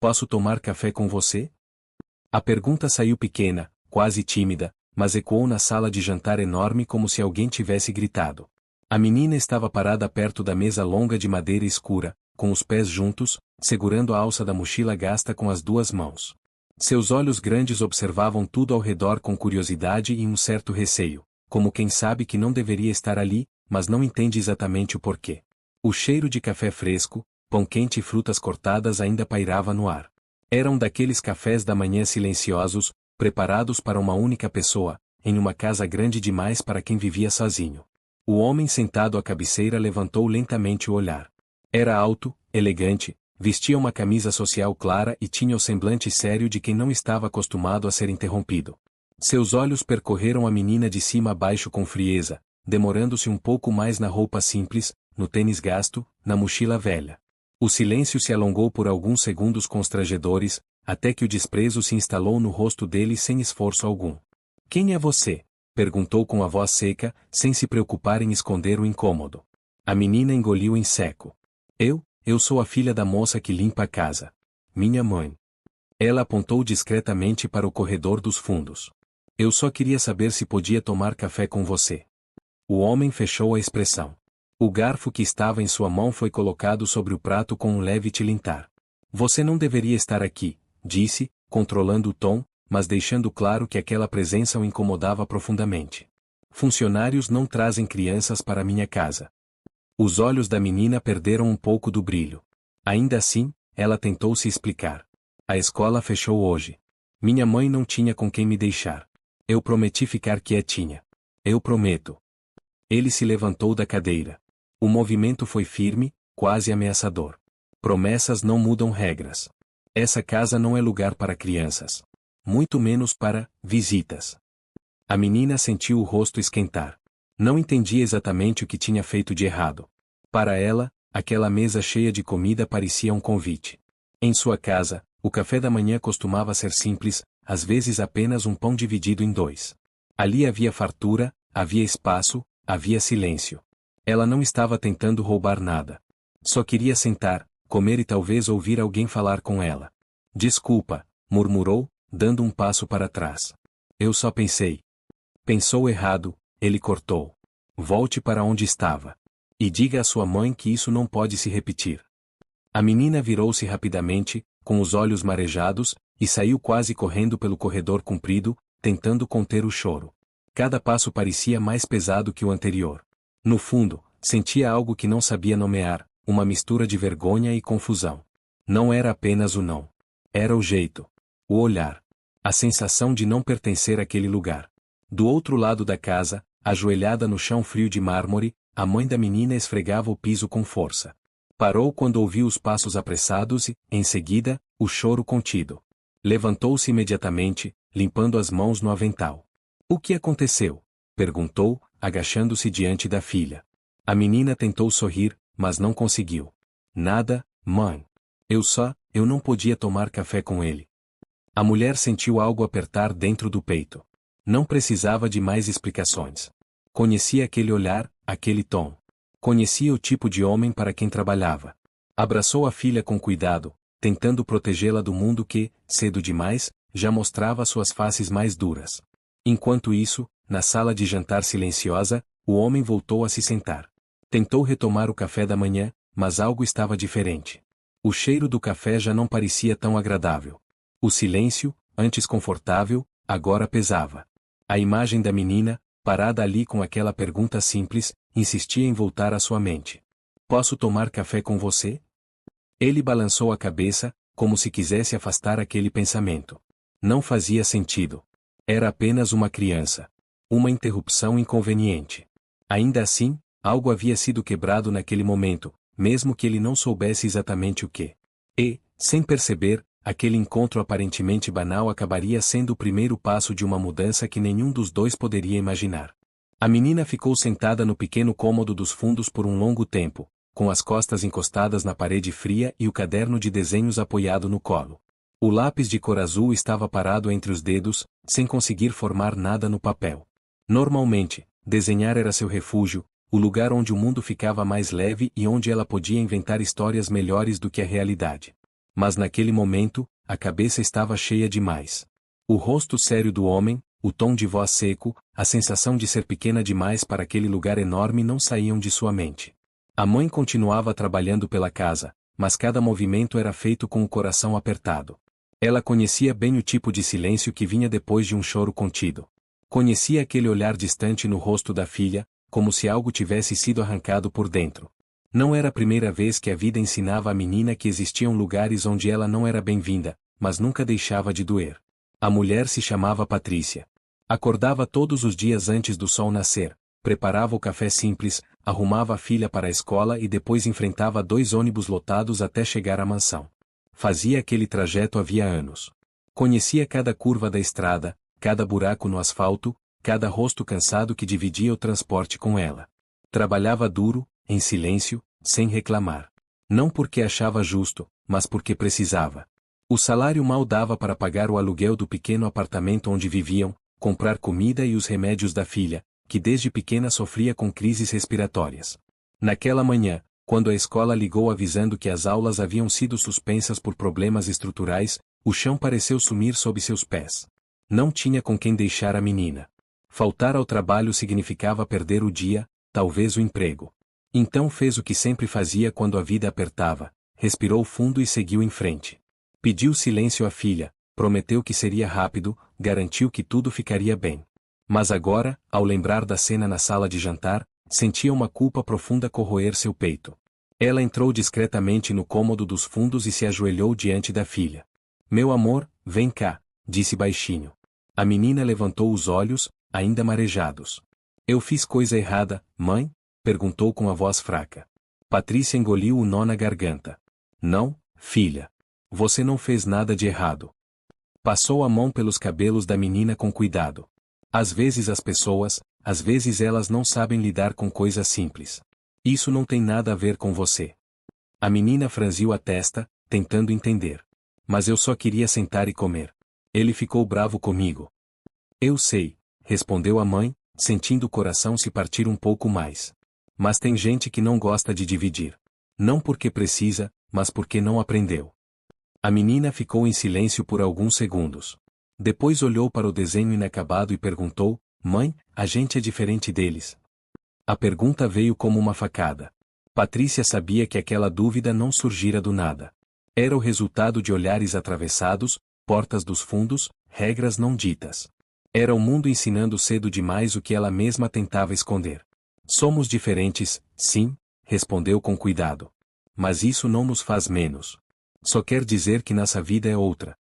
Posso tomar café com você? A pergunta saiu pequena, quase tímida, mas ecoou na sala de jantar enorme como se alguém tivesse gritado. A menina estava parada perto da mesa longa de madeira escura, com os pés juntos, segurando a alça da mochila gasta com as duas mãos. Seus olhos grandes observavam tudo ao redor com curiosidade e um certo receio, como quem sabe que não deveria estar ali, mas não entende exatamente o porquê. O cheiro de café fresco, pão quente e frutas cortadas ainda pairava no ar. Eram daqueles cafés da manhã silenciosos, preparados para uma única pessoa, em uma casa grande demais para quem vivia sozinho. O homem sentado à cabeceira levantou lentamente o olhar. Era alto, elegante, vestia uma camisa social clara e tinha o semblante sério de quem não estava acostumado a ser interrompido. Seus olhos percorreram a menina de cima a baixo com frieza, demorando-se um pouco mais na roupa simples, no tênis gasto, na mochila velha. O silêncio se alongou por alguns segundos constrangedores, até que o desprezo se instalou no rosto dele sem esforço algum. Quem é você? Perguntou com a voz seca, sem se preocupar em esconder o incômodo. A menina engoliu em seco. Eu sou a filha da moça que limpa a casa. Minha mãe. Ela apontou discretamente para o corredor dos fundos. Eu só queria saber se podia tomar café com você. O homem fechou a expressão. O garfo que estava em sua mão foi colocado sobre o prato com um leve tilintar. Você não deveria estar aqui, disse, controlando o tom, mas deixando claro que aquela presença o incomodava profundamente. Funcionários não trazem crianças para minha casa. Os olhos da menina perderam um pouco do brilho. Ainda assim, ela tentou se explicar. A escola fechou hoje. Minha mãe não tinha com quem me deixar. Eu prometi ficar quietinha. Eu prometo. Ele se levantou da cadeira. O movimento foi firme, quase ameaçador. Promessas não mudam regras. Essa casa não é lugar para crianças. Muito menos para visitas. A menina sentiu o rosto esquentar. Não entendia exatamente o que tinha feito de errado. Para ela, aquela mesa cheia de comida parecia um convite. Em sua casa, o café da manhã costumava ser simples, às vezes apenas um pão dividido em dois. Ali havia fartura, havia espaço, havia silêncio. Ela não estava tentando roubar nada. Só queria sentar, comer e talvez ouvir alguém falar com ela. Desculpa, murmurou, dando um passo para trás. Eu só pensei. Pensou errado, ele cortou. Volte para onde estava. E diga à sua mãe que isso não pode se repetir. A menina virou-se rapidamente, com os olhos marejados, e saiu quase correndo pelo corredor comprido, tentando conter o choro. Cada passo parecia mais pesado que o anterior. No fundo, sentia algo que não sabia nomear, uma mistura de vergonha e confusão. Não era apenas o não. Era o jeito. O olhar. A sensação de não pertencer àquele lugar. Do outro lado da casa, ajoelhada no chão frio de mármore, a mãe da menina esfregava o piso com força. Parou quando ouviu os passos apressados e, em seguida, o choro contido. Levantou-se imediatamente, limpando as mãos no avental. O que aconteceu? Perguntou, agachando-se diante da filha. A menina tentou sorrir, mas não conseguiu. Nada, mãe. Eu não podia tomar café com ele. A mulher sentiu algo apertar dentro do peito. Não precisava de mais explicações. Conhecia aquele olhar, aquele tom. Conhecia o tipo de homem para quem trabalhava. Abraçou a filha com cuidado, tentando protegê-la do mundo que, cedo demais, já mostrava suas faces mais duras. Enquanto isso, na sala de jantar silenciosa, o homem voltou a se sentar. Tentou retomar o café da manhã, mas algo estava diferente. O cheiro do café já não parecia tão agradável. O silêncio, antes confortável, agora pesava. A imagem da menina, parada ali com aquela pergunta simples, insistia em voltar à sua mente. Posso tomar café com você? Ele balançou a cabeça, como se quisesse afastar aquele pensamento. Não fazia sentido. Era apenas uma criança. Uma interrupção inconveniente. Ainda assim, algo havia sido quebrado naquele momento, mesmo que ele não soubesse exatamente o que. E, sem perceber, aquele encontro aparentemente banal acabaria sendo o primeiro passo de uma mudança que nenhum dos dois poderia imaginar. A menina ficou sentada no pequeno cômodo dos fundos por um longo tempo, com as costas encostadas na parede fria e o caderno de desenhos apoiado no colo. O lápis de cor azul estava parado entre os dedos, sem conseguir formar nada no papel. Normalmente, desenhar era seu refúgio, o lugar onde o mundo ficava mais leve e onde ela podia inventar histórias melhores do que a realidade. Mas naquele momento, a cabeça estava cheia demais. O rosto sério do homem, o tom de voz seco, a sensação de ser pequena demais para aquele lugar enorme não saíam de sua mente. A mãe continuava trabalhando pela casa, mas cada movimento era feito com o coração apertado. Ela conhecia bem o tipo de silêncio que vinha depois de um choro contido. Conhecia aquele olhar distante no rosto da filha, como se algo tivesse sido arrancado por dentro. Não era a primeira vez que a vida ensinava à menina que existiam lugares onde ela não era bem-vinda, mas nunca deixava de doer. A mulher se chamava Patrícia. Acordava todos os dias antes do sol nascer, preparava o café simples, arrumava a filha para a escola e depois enfrentava 2 ônibus lotados até chegar à mansão. Fazia aquele trajeto havia anos. Conhecia cada curva da estrada, cada buraco no asfalto, cada rosto cansado que dividia o transporte com ela. Trabalhava duro, em silêncio, sem reclamar. Não porque achava justo, mas porque precisava. O salário mal dava para pagar o aluguel do pequeno apartamento onde viviam, comprar comida e os remédios da filha, que desde pequena sofria com crises respiratórias. Naquela manhã, quando a escola ligou avisando que as aulas haviam sido suspensas por problemas estruturais, o chão pareceu sumir sob seus pés. Não tinha com quem deixar a menina. Faltar ao trabalho significava perder o dia, talvez o emprego. Então fez o que sempre fazia quando a vida apertava, respirou fundo e seguiu em frente. Pediu silêncio à filha, prometeu que seria rápido, garantiu que tudo ficaria bem. Mas agora, ao lembrar da cena na sala de jantar, sentia uma culpa profunda corroer seu peito. Ela entrou discretamente no cômodo dos fundos e se ajoelhou diante da filha. Meu amor, vem cá, disse baixinho. A menina levantou os olhos, ainda marejados. Eu fiz coisa errada, mãe? Perguntou com a voz fraca. Patrícia engoliu o nó na garganta. Não, filha. Você não fez nada de errado. Passou a mão pelos cabelos da menina com cuidado. Às vezes às vezes elas não sabem lidar com coisas simples. Isso não tem nada a ver com você. A menina franziu a testa, tentando entender. Mas eu só queria sentar e comer. Ele ficou bravo comigo. Eu sei, respondeu a mãe, sentindo o coração se partir um pouco mais. Mas tem gente que não gosta de dividir. Não porque precisa, mas porque não aprendeu. A menina ficou em silêncio por alguns segundos. Depois olhou para o desenho inacabado e perguntou, mãe, a gente é diferente deles? A pergunta veio como uma facada. Patrícia sabia que aquela dúvida não surgira do nada. Era o resultado de olhares atravessados, portas dos fundos, regras não ditas. Era o mundo ensinando cedo demais o que ela mesma tentava esconder. Somos diferentes, sim, respondeu com cuidado. Mas isso não nos faz menos. Só quer dizer que nossa vida é outra.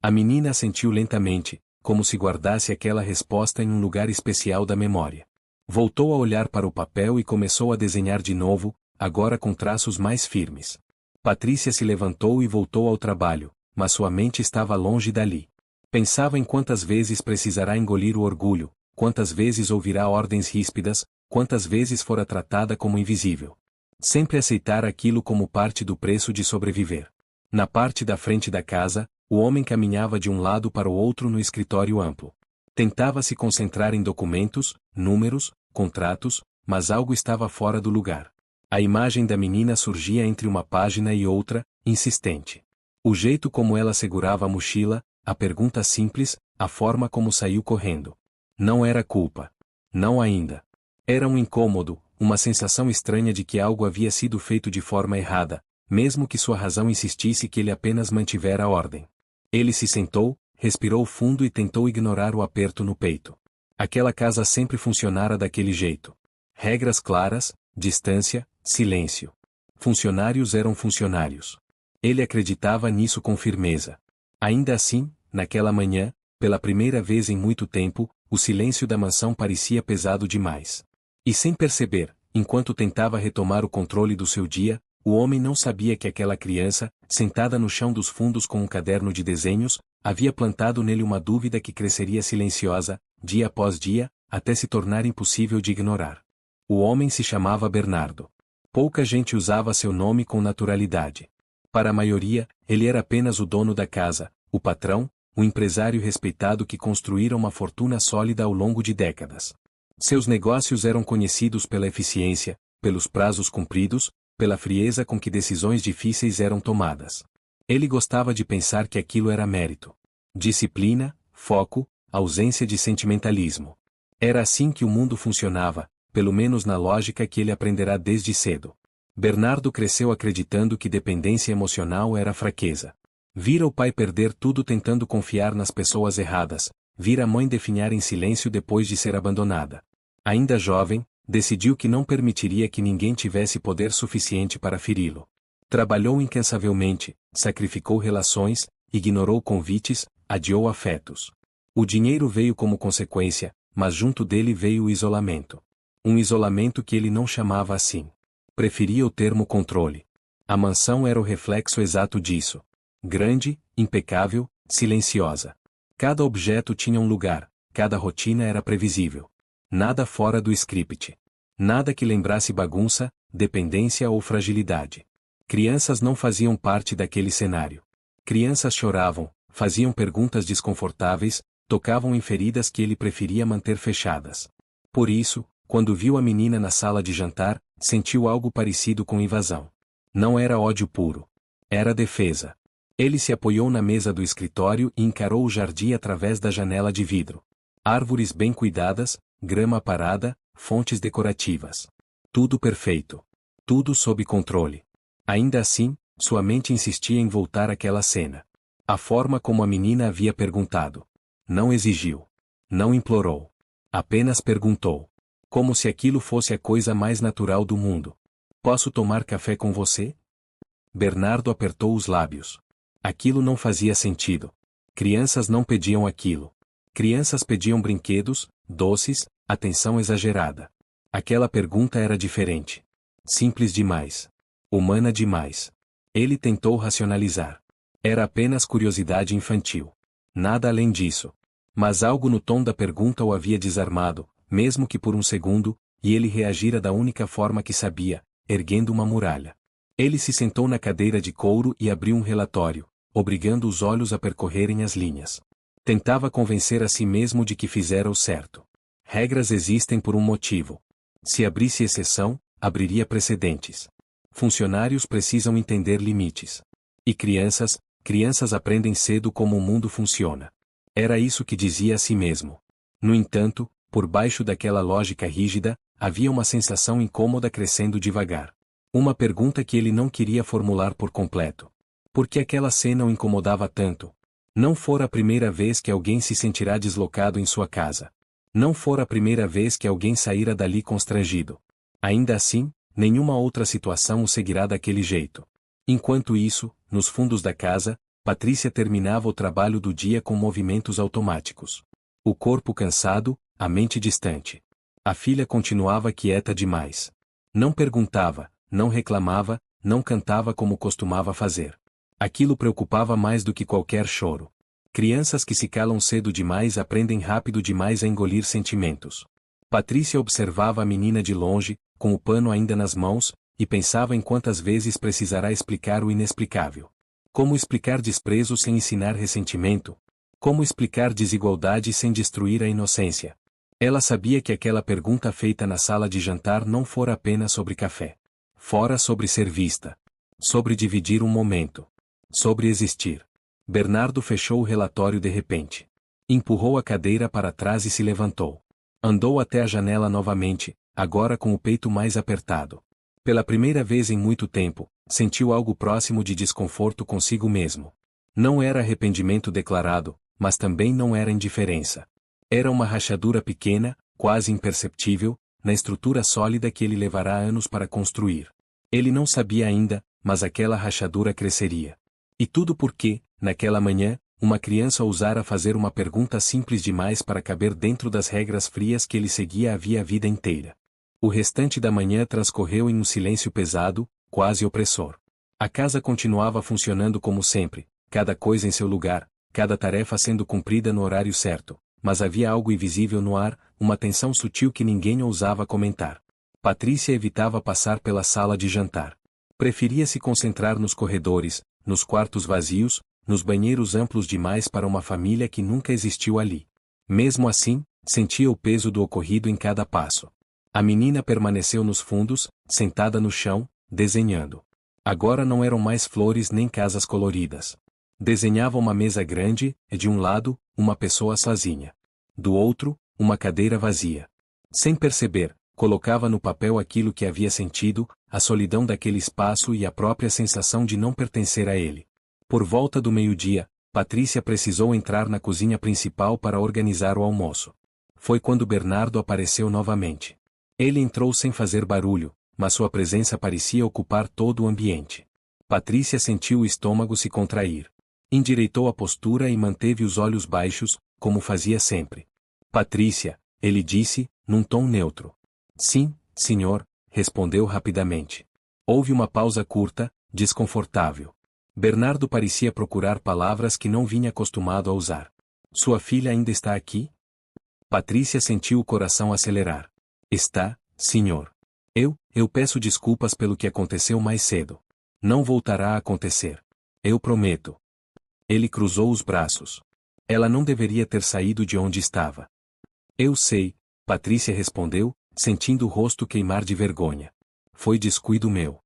A menina assentiu lentamente, como se guardasse aquela resposta em um lugar especial da memória. Voltou a olhar para o papel e começou a desenhar de novo, agora com traços mais firmes. Patrícia se levantou e voltou ao trabalho, mas sua mente estava longe dali. Pensava em quantas vezes precisará engolir o orgulho, quantas vezes ouvirá ordens ríspidas, quantas vezes fora tratada como invisível. Sempre aceitar aquilo como parte do preço de sobreviver. Na parte da frente da casa, o homem caminhava de um lado para o outro no escritório amplo. Tentava se concentrar em documentos, números, contratos, mas algo estava fora do lugar. A imagem da menina surgia entre uma página e outra, insistente. O jeito como ela segurava a mochila, a pergunta simples, a forma como saiu correndo. Não era culpa. Não ainda. Era um incômodo, uma sensação estranha de que algo havia sido feito de forma errada, mesmo que sua razão insistisse que ele apenas mantivera a ordem. Ele se sentou, respirou fundo e tentou ignorar o aperto no peito. Aquela casa sempre funcionara daquele jeito. Regras claras, distância, silêncio. Funcionários eram funcionários. Ele acreditava nisso com firmeza. Ainda assim, naquela manhã, pela primeira vez em muito tempo, o silêncio da mansão parecia pesado demais. E sem perceber, enquanto tentava retomar o controle do seu dia, o homem não sabia que aquela criança, sentada no chão dos fundos com um caderno de desenhos, havia plantado nele uma dúvida que cresceria silenciosa, dia após dia, até se tornar impossível de ignorar. O homem se chamava Bernardo. Pouca gente usava seu nome com naturalidade. Para a maioria, ele era apenas o dono da casa, o patrão, um empresário respeitado que construíra uma fortuna sólida ao longo de décadas. Seus negócios eram conhecidos pela eficiência, pelos prazos cumpridos, pela frieza com que decisões difíceis eram tomadas. Ele gostava de pensar que aquilo era mérito. Disciplina, foco, ausência de sentimentalismo. Era assim que o mundo funcionava, pelo menos na lógica que ele aprenderá desde cedo. Bernardo cresceu acreditando que dependência emocional era fraqueza. Vira o pai perder tudo tentando confiar nas pessoas erradas, vira a mãe definhar em silêncio depois de ser abandonada. Ainda jovem, decidiu que não permitiria que ninguém tivesse poder suficiente para feri-lo. Trabalhou incansavelmente, sacrificou relações, ignorou convites, adiou afetos. O dinheiro veio como consequência, mas junto dele veio o isolamento. Um isolamento que ele não chamava assim. Preferia o termo controle. A mansão era o reflexo exato disso. Grande, impecável, silenciosa. Cada objeto tinha um lugar, cada rotina era previsível. Nada fora do script. Nada que lembrasse bagunça, dependência ou fragilidade. Crianças não faziam parte daquele cenário. Crianças choravam, faziam perguntas desconfortáveis, tocavam em feridas que ele preferia manter fechadas. Por isso, quando viu a menina na sala de jantar, sentiu algo parecido com invasão. Não era ódio puro. Era defesa. Ele se apoiou na mesa do escritório e encarou o jardim através da janela de vidro. Árvores bem cuidadas, grama parada, fontes decorativas. Tudo perfeito. Tudo sob controle. Ainda assim, sua mente insistia em voltar àquela cena. A forma como a menina havia perguntado. Não exigiu. Não implorou. Apenas perguntou. Como se aquilo fosse a coisa mais natural do mundo. Posso tomar café com você? Bernardo apertou os lábios. Aquilo não fazia sentido. Crianças não pediam aquilo. Crianças pediam brinquedos, doces, atenção exagerada. Aquela pergunta era diferente. Simples demais. Humana demais. Ele tentou racionalizar. Era apenas curiosidade infantil. Nada além disso. Mas algo no tom da pergunta o havia desarmado, mesmo que por um segundo, e ele reagira da única forma que sabia, erguendo uma muralha. Ele se sentou na cadeira de couro e abriu um relatório, obrigando os olhos a percorrerem as linhas. Tentava convencer a si mesmo de que fizera o certo. Regras existem por um motivo. Se abrisse exceção, abriria precedentes. Funcionários precisam entender limites. E crianças aprendem cedo como o mundo funciona. Era isso que dizia a si mesmo. No entanto, por baixo daquela lógica rígida, havia uma sensação incômoda crescendo devagar. Uma pergunta que ele não queria formular por completo. Por que aquela cena o incomodava tanto? Não fora a primeira vez que alguém se sentirá deslocado em sua casa. Não fora a primeira vez que alguém saíra dali constrangido. Ainda assim, nenhuma outra situação o seguirá daquele jeito. Enquanto isso, nos fundos da casa, Patrícia terminava o trabalho do dia com movimentos automáticos. O corpo cansado, a mente distante. A filha continuava quieta demais. Não perguntava, não reclamava, não cantava como costumava fazer. Aquilo preocupava mais do que qualquer choro. Crianças que se calam cedo demais aprendem rápido demais a engolir sentimentos. Patrícia observava a menina de longe, com o pano ainda nas mãos, e pensava em quantas vezes precisará explicar o inexplicável. Como explicar desprezo sem ensinar ressentimento? Como explicar desigualdade sem destruir a inocência? Ela sabia que aquela pergunta feita na sala de jantar não fora apenas sobre café. Fora sobre ser vista. Sobre dividir um momento. Sobre existir. Bernardo fechou o relatório de repente. Empurrou a cadeira para trás e se levantou. Andou até a janela novamente, agora com o peito mais apertado. Pela primeira vez em muito tempo, sentiu algo próximo de desconforto consigo mesmo. Não era arrependimento declarado, mas também não era indiferença. Era uma rachadura pequena, quase imperceptível, na estrutura sólida que ele levará anos para construir. Ele não sabia ainda, mas aquela rachadura cresceria. E tudo porque, naquela manhã, uma criança ousara fazer uma pergunta simples demais para caber dentro das regras frias que ele seguia havia a vida inteira. O restante da manhã transcorreu em um silêncio pesado, quase opressor. A casa continuava funcionando como sempre, cada coisa em seu lugar, cada tarefa sendo cumprida no horário certo, mas havia algo invisível no ar, uma tensão sutil que ninguém ousava comentar. Patrícia evitava passar pela sala de jantar. Preferia se concentrar nos corredores, nos quartos vazios, nos banheiros amplos demais para uma família que nunca existiu ali. Mesmo assim, sentia o peso do ocorrido em cada passo. A menina permaneceu nos fundos, sentada no chão, desenhando. Agora não eram mais flores nem casas coloridas. Desenhava uma mesa grande, e de um lado, uma pessoa sozinha. Do outro, uma cadeira vazia. Sem perceber, colocava no papel aquilo que havia sentido, a solidão daquele espaço e a própria sensação de não pertencer a ele. Por volta do meio-dia, Patrícia precisou entrar na cozinha principal para organizar o almoço. Foi quando Bernardo apareceu novamente. Ele entrou sem fazer barulho, mas sua presença parecia ocupar todo o ambiente. Patrícia sentiu o estômago se contrair. Endireitou a postura e manteve os olhos baixos, como fazia sempre. Patrícia, ele disse, num tom neutro. Sim, senhor, respondeu rapidamente. Houve uma pausa curta, desconfortável. Bernardo parecia procurar palavras que não vinha acostumado a usar. Sua filha ainda está aqui? Patrícia sentiu o coração acelerar. Está, senhor. Eu peço desculpas pelo que aconteceu mais cedo. Não voltará a acontecer. Eu prometo. Ele cruzou os braços. Ela não deveria ter saído de onde estava. Eu sei, Patrícia respondeu, sentindo o rosto queimar de vergonha. Foi descuido meu.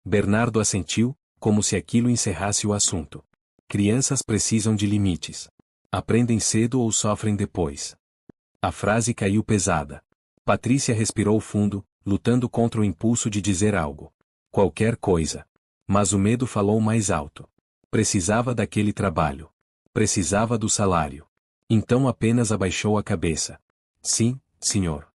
Bernardo assentiu, como se aquilo encerrasse o assunto. Crianças precisam de limites. Aprendem cedo ou sofrem depois. A frase caiu pesada. Patrícia respirou fundo, lutando contra o impulso de dizer algo. Qualquer coisa. Mas o medo falou mais alto. Precisava daquele trabalho. Precisava do salário. Então apenas abaixou a cabeça. Sim, senhor.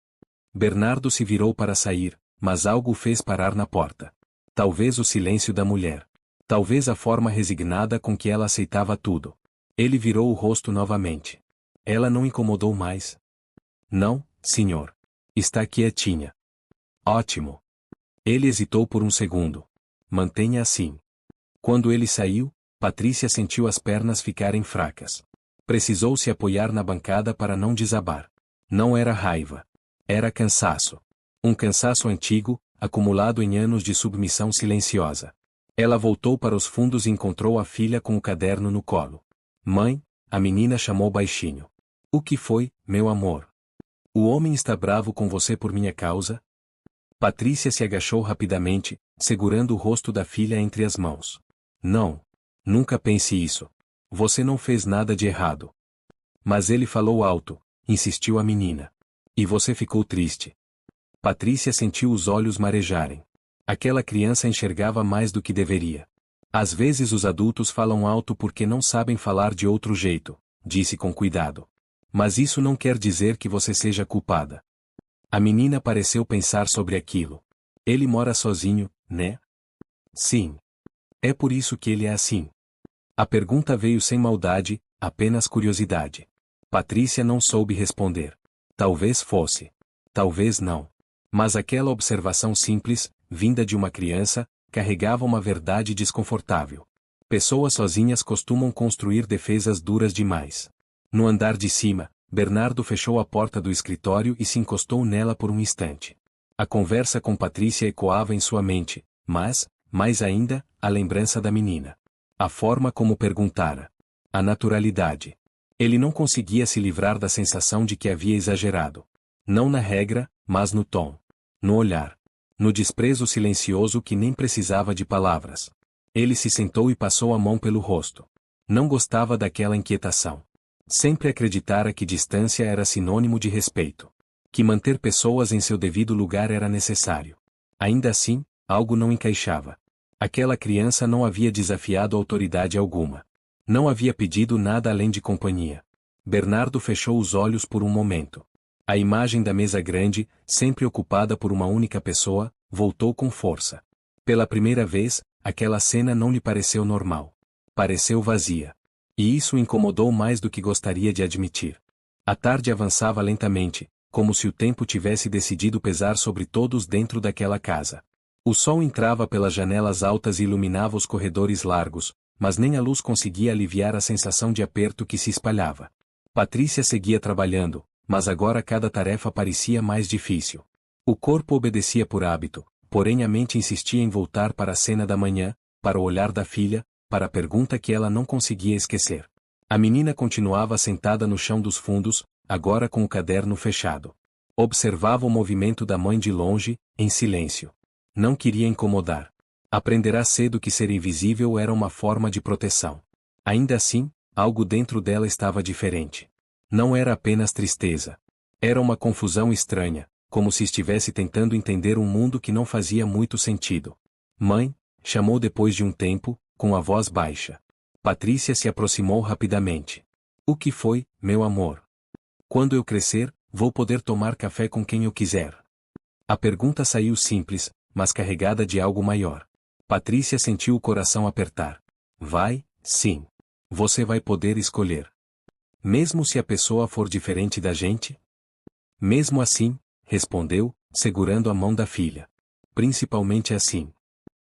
Bernardo se virou para sair, mas algo o fez parar na porta. Talvez o silêncio da mulher. Talvez a forma resignada com que ela aceitava tudo. Ele virou o rosto novamente. Ela não incomodou mais. Não, senhor. Está quietinha. Ótimo. Ele hesitou por um segundo. Mantenha assim. Quando ele saiu, Patrícia sentiu as pernas ficarem fracas. Precisou se apoiar na bancada para não desabar. Não era raiva. Era cansaço. Um cansaço antigo, acumulado em anos de submissão silenciosa. Ela voltou para os fundos e encontrou a filha com o caderno no colo. Mãe, a menina chamou baixinho. O que foi, meu amor? O homem está bravo com você por minha causa? Patrícia se agachou rapidamente, segurando o rosto da filha entre as mãos. Não. Nunca pense isso. Você não fez nada de errado. Mas ele falou alto, insistiu a menina. E você ficou triste. Patrícia sentiu os olhos marejarem. Aquela criança enxergava mais do que deveria. Às vezes os adultos falam alto porque não sabem falar de outro jeito, disse com cuidado. Mas isso não quer dizer que você seja culpada. A menina pareceu pensar sobre aquilo. Ele mora sozinho, né? Sim. É por isso que ele é assim. A pergunta veio sem maldade, apenas curiosidade. Patrícia não soube responder. Talvez fosse. Talvez não. Mas aquela observação simples, vinda de uma criança, carregava uma verdade desconfortável. Pessoas sozinhas costumam construir defesas duras demais. No andar de cima, Bernardo fechou a porta do escritório e se encostou nela por um instante. A conversa com Patrícia ecoava em sua mente, mas, mais ainda, a lembrança da menina. A forma como perguntara. A naturalidade. Ele não conseguia se livrar da sensação de que havia exagerado. Não na regra, mas no tom. No olhar. No desprezo silencioso que nem precisava de palavras. Ele se sentou e passou a mão pelo rosto. Não gostava daquela inquietação. Sempre acreditara que distância era sinônimo de respeito. Que manter pessoas em seu devido lugar era necessário. Ainda assim, algo não encaixava. Aquela criança não havia desafiado autoridade alguma. Não havia pedido nada além de companhia. Bernardo fechou os olhos por um momento. A imagem da mesa grande, sempre ocupada por uma única pessoa, voltou com força. Pela primeira vez, aquela cena não lhe pareceu normal. Pareceu vazia. E isso o incomodou mais do que gostaria de admitir. A tarde avançava lentamente, como se o tempo tivesse decidido pesar sobre todos dentro daquela casa. O sol entrava pelas janelas altas e iluminava os corredores largos, mas nem a luz conseguia aliviar a sensação de aperto que se espalhava. Patrícia seguia trabalhando, mas agora cada tarefa parecia mais difícil. O corpo obedecia por hábito, porém a mente insistia em voltar para a cena da manhã, para o olhar da filha, para a pergunta que ela não conseguia esquecer. A menina continuava sentada no chão dos fundos, agora com o caderno fechado. Observava o movimento da mãe de longe, em silêncio. Não queria incomodar. Aprenderá cedo que ser invisível era uma forma de proteção. Ainda assim, algo dentro dela estava diferente. Não era apenas tristeza. Era uma confusão estranha, como se estivesse tentando entender um mundo que não fazia muito sentido. Mãe, chamou depois de um tempo, com a voz baixa. Patrícia se aproximou rapidamente. O que foi, meu amor? Quando eu crescer, vou poder tomar café com quem eu quiser. A pergunta saiu simples, mas carregada de algo maior. Patrícia sentiu o coração apertar. Vai, sim. Você vai poder escolher. Mesmo se a pessoa for diferente da gente? Mesmo assim, respondeu, segurando a mão da filha. Principalmente assim.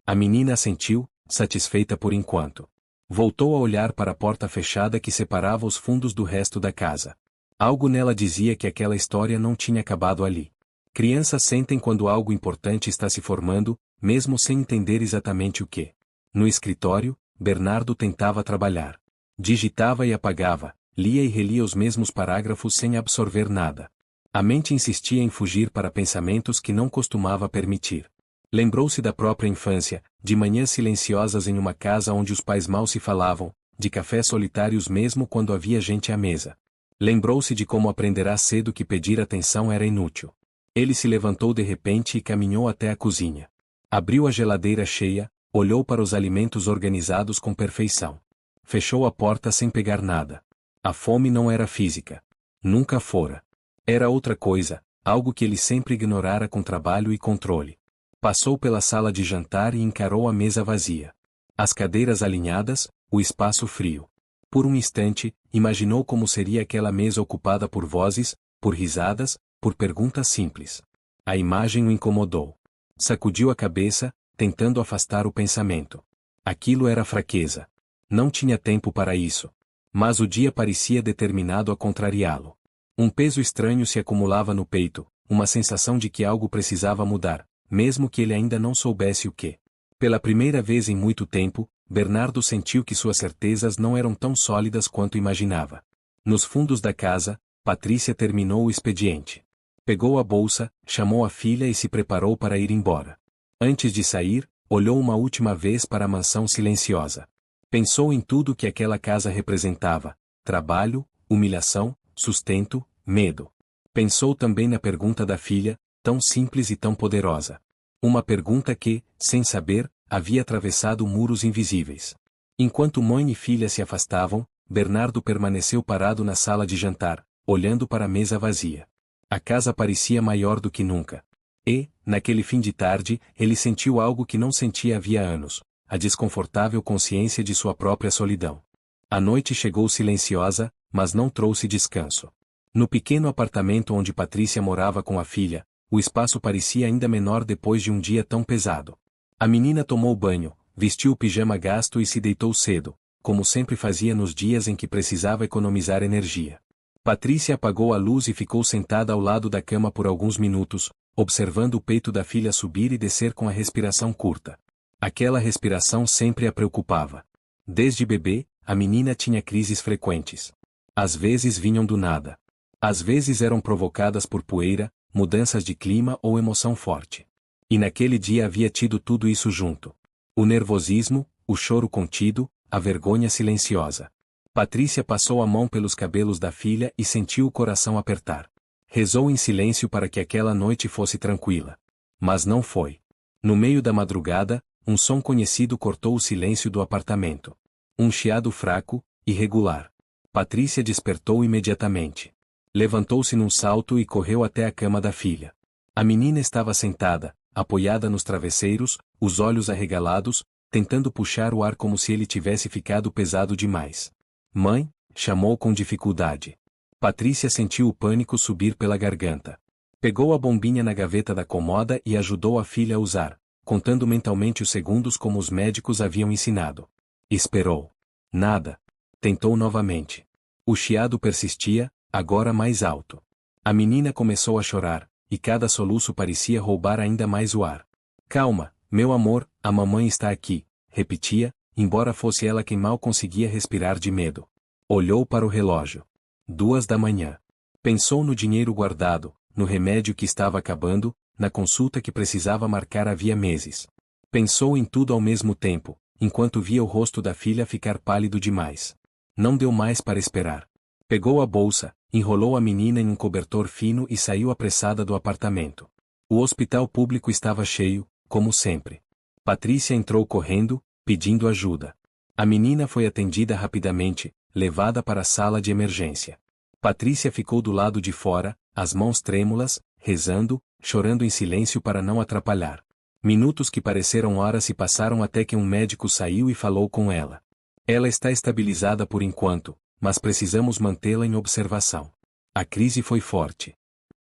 A menina assentiu, satisfeita por enquanto. Voltou a olhar para a porta fechada que separava os fundos do resto da casa. Algo nela dizia que aquela história não tinha acabado ali. Crianças sentem quando algo importante está se formando, mesmo sem entender exatamente o que. No escritório, Bernardo tentava trabalhar. Digitava e apagava, lia e relia os mesmos parágrafos sem absorver nada. A mente insistia em fugir para pensamentos que não costumava permitir. Lembrou-se da própria infância, de manhãs silenciosas em uma casa onde os pais mal se falavam, de cafés solitários mesmo quando havia gente à mesa. Lembrou-se de como aprenderá cedo que pedir atenção era inútil. Ele se levantou de repente e caminhou até a cozinha. Abriu a geladeira cheia, olhou para os alimentos organizados com perfeição. Fechou a porta sem pegar nada. A fome não era física. Nunca fora. Era outra coisa, algo que ele sempre ignorara com trabalho e controle. Passou pela sala de jantar e encarou a mesa vazia. As cadeiras alinhadas, o espaço frio. Por um instante, imaginou como seria aquela mesa ocupada por vozes, por risadas, por perguntas simples. A imagem o incomodou. Sacudiu a cabeça, tentando afastar o pensamento. Aquilo era fraqueza. Não tinha tempo para isso. Mas o dia parecia determinado a contrariá-lo. Um peso estranho se acumulava no peito, uma sensação de que algo precisava mudar, mesmo que ele ainda não soubesse o que. Pela primeira vez em muito tempo, Bernardo sentiu que suas certezas não eram tão sólidas quanto imaginava. Nos fundos da casa, Patrícia terminou o expediente. Pegou a bolsa, chamou a filha e se preparou para ir embora. Antes de sair, olhou uma última vez para a mansão silenciosa. Pensou em tudo que aquela casa representava: trabalho, humilhação, sustento, medo. Pensou também na pergunta da filha, tão simples e tão poderosa. Uma pergunta que, sem saber, havia atravessado muros invisíveis. Enquanto mãe e filha se afastavam, Bernardo permaneceu parado na sala de jantar, olhando para a mesa vazia. A casa parecia maior do que nunca. E, naquele fim de tarde, ele sentiu algo que não sentia havia anos: a desconfortável consciência de sua própria solidão. A noite chegou silenciosa, mas não trouxe descanso. No pequeno apartamento onde Patrícia morava com a filha, o espaço parecia ainda menor depois de um dia tão pesado. A menina tomou banho, vestiu o pijama gasto e se deitou cedo, como sempre fazia nos dias em que precisava economizar energia. Patrícia apagou a luz e ficou sentada ao lado da cama por alguns minutos, observando o peito da filha subir e descer com a respiração curta. Aquela respiração sempre a preocupava. Desde bebê, a menina tinha crises frequentes. Às vezes vinham do nada. Às vezes eram provocadas por poeira, mudanças de clima ou emoção forte. E naquele dia havia tido tudo isso junto. O nervosismo, o choro contido, a vergonha silenciosa. Patrícia passou a mão pelos cabelos da filha e sentiu o coração apertar. Rezou em silêncio para que aquela noite fosse tranquila. Mas não foi. No meio da madrugada, um som conhecido cortou o silêncio do apartamento. Um chiado fraco, irregular. Patrícia despertou imediatamente. Levantou-se num salto e correu até a cama da filha. A menina estava sentada, apoiada nos travesseiros, os olhos arregalados, tentando puxar o ar como se ele tivesse ficado pesado demais. Mãe, chamou com dificuldade. Patrícia sentiu o pânico subir pela garganta. Pegou a bombinha na gaveta da comoda e ajudou a filha a usar, contando mentalmente os segundos como os médicos haviam ensinado. Esperou. Nada. Tentou novamente. O chiado persistia, agora mais alto. A menina começou a chorar, e cada soluço parecia roubar ainda mais o ar. Calma, meu amor, a mamãe está aqui, repetia, embora fosse ela quem mal conseguia respirar de medo. Olhou para o relógio. 2 da manhã. Pensou no dinheiro guardado, no remédio que estava acabando, na consulta que precisava marcar havia meses. Pensou em tudo ao mesmo tempo, enquanto via o rosto da filha ficar pálido demais. Não deu mais para esperar. Pegou a bolsa, enrolou a menina em um cobertor fino e saiu apressada do apartamento. O hospital público estava cheio, como sempre. Patrícia entrou correndo, pedindo ajuda. A menina foi atendida rapidamente, levada para a sala de emergência. Patrícia ficou do lado de fora, as mãos trêmulas, rezando, chorando em silêncio para não atrapalhar. Minutos que pareceram horas se passaram até que um médico saiu e falou com ela. Ela está estabilizada por enquanto, mas precisamos mantê-la em observação. A crise foi forte.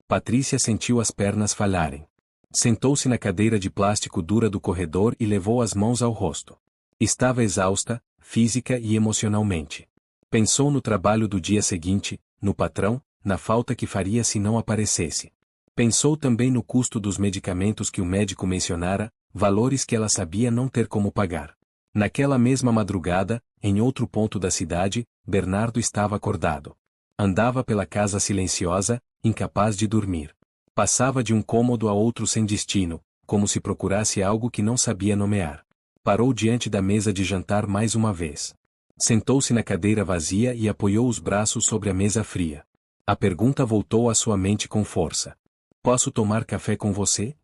Patrícia sentiu as pernas falharem. Sentou-se na cadeira de plástico dura do corredor e levou as mãos ao rosto. Estava exausta, física e emocionalmente. Pensou no trabalho do dia seguinte, no patrão, na falta que faria se não aparecesse. Pensou também no custo dos medicamentos que o médico mencionara, valores que ela sabia não ter como pagar. Naquela mesma madrugada, em outro ponto da cidade, Bernardo estava acordado. Andava pela casa silenciosa, incapaz de dormir. Passava de um cômodo a outro sem destino, como se procurasse algo que não sabia nomear. Parou diante da mesa de jantar mais uma vez. Sentou-se na cadeira vazia e apoiou os braços sobre a mesa fria. A pergunta voltou à sua mente com força. Posso tomar café com você?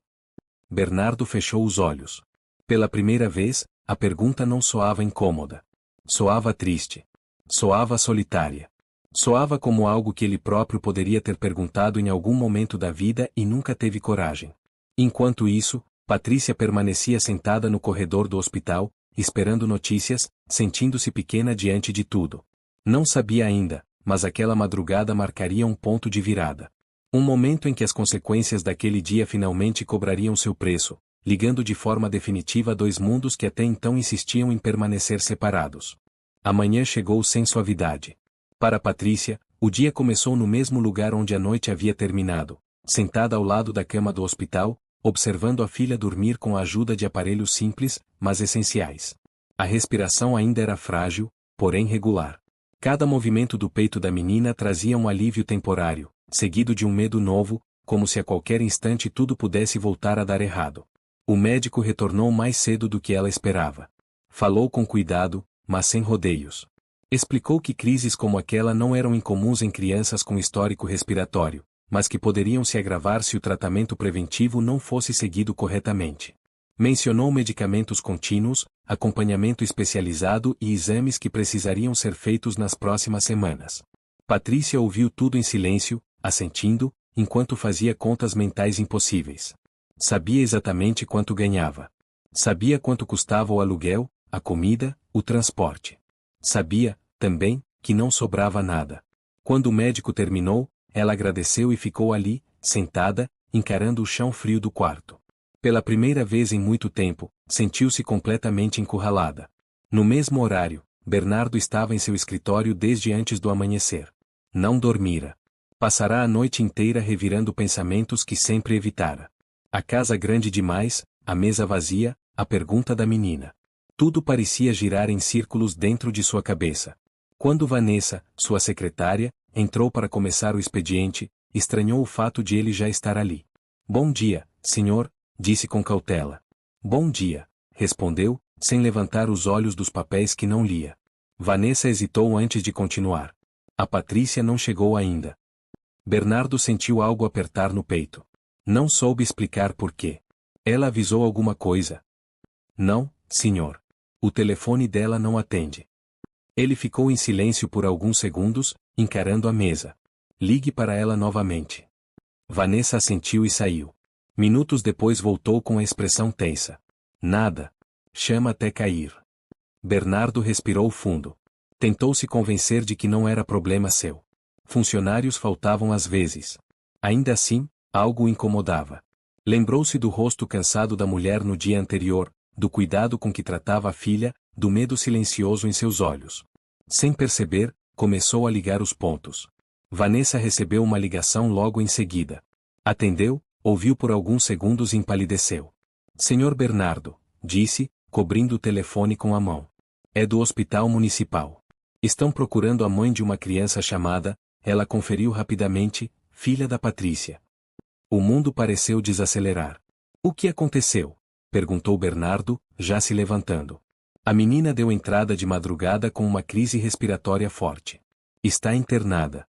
Bernardo fechou os olhos. Pela primeira vez, a pergunta não soava incômoda. Soava triste. Soava solitária. Soava como algo que ele próprio poderia ter perguntado em algum momento da vida e nunca teve coragem. Enquanto isso, Patrícia permanecia sentada no corredor do hospital, esperando notícias, sentindo-se pequena diante de tudo. Não sabia ainda, mas aquela madrugada marcaria um ponto de virada. Um momento em que as consequências daquele dia finalmente cobrariam seu preço, ligando de forma definitiva dois mundos que até então insistiam em permanecer separados. A manhã chegou sem suavidade. Para Patrícia, o dia começou no mesmo lugar onde a noite havia terminado, sentada ao lado da cama do hospital, observando a filha dormir com a ajuda de aparelhos simples, mas essenciais. A respiração ainda era frágil, porém regular. Cada movimento do peito da menina trazia um alívio temporário, seguido de um medo novo, como se a qualquer instante tudo pudesse voltar a dar errado. O médico retornou mais cedo do que ela esperava. Falou com cuidado, mas sem rodeios. Explicou que crises como aquela não eram incomuns em crianças com histórico respiratório, mas que poderiam se agravar se o tratamento preventivo não fosse seguido corretamente. Mencionou medicamentos contínuos, acompanhamento especializado e exames que precisariam ser feitos nas próximas semanas. Patrícia ouviu tudo em silêncio, assentindo, enquanto fazia contas mentais impossíveis. Sabia exatamente quanto ganhava. Sabia quanto custava o aluguel, a comida, o transporte. Sabia, também, que não sobrava nada. Quando o médico terminou, ela agradeceu e ficou ali, sentada, encarando o chão frio do quarto. Pela primeira vez em muito tempo, sentiu-se completamente encurralada. No mesmo horário, Bernardo estava em seu escritório desde antes do amanhecer. Não dormira. Passará a noite inteira revirando pensamentos que sempre evitara. A casa grande demais, a mesa vazia, a pergunta da menina. Tudo parecia girar em círculos dentro de sua cabeça. Quando Vanessa, sua secretária, entrou para começar o expediente, estranhou o fato de ele já estar ali. Bom dia, senhor, disse com cautela. Bom dia, respondeu, sem levantar os olhos dos papéis que não lia. Vanessa hesitou antes de continuar. A Patrícia não chegou ainda. Bernardo sentiu algo apertar no peito. Não soube explicar por quê. Ela avisou alguma coisa? Não, senhor. O telefone dela não atende. Ele ficou em silêncio por alguns segundos, encarando a mesa. Ligue para ela novamente. Vanessa assentiu e saiu. Minutos depois voltou com a expressão tensa. Nada. Chama até cair. Bernardo respirou fundo. Tentou se convencer de que não era problema seu. Funcionários faltavam às vezes. Ainda assim, algo o incomodava. Lembrou-se do rosto cansado da mulher no dia anterior, do cuidado com que tratava a filha, do medo silencioso em seus olhos. Sem perceber, começou a ligar os pontos. Vanessa recebeu uma ligação logo em seguida. Atendeu, ouviu por alguns segundos e empalideceu. Senhor Bernardo, disse, cobrindo o telefone com a mão. É do hospital municipal. Estão procurando a mãe de uma criança chamada, ela conferiu rapidamente, filha da Patrícia. O mundo pareceu desacelerar. O que aconteceu? perguntou Bernardo, já se levantando. A menina deu entrada de madrugada com uma crise respiratória forte. Está internada.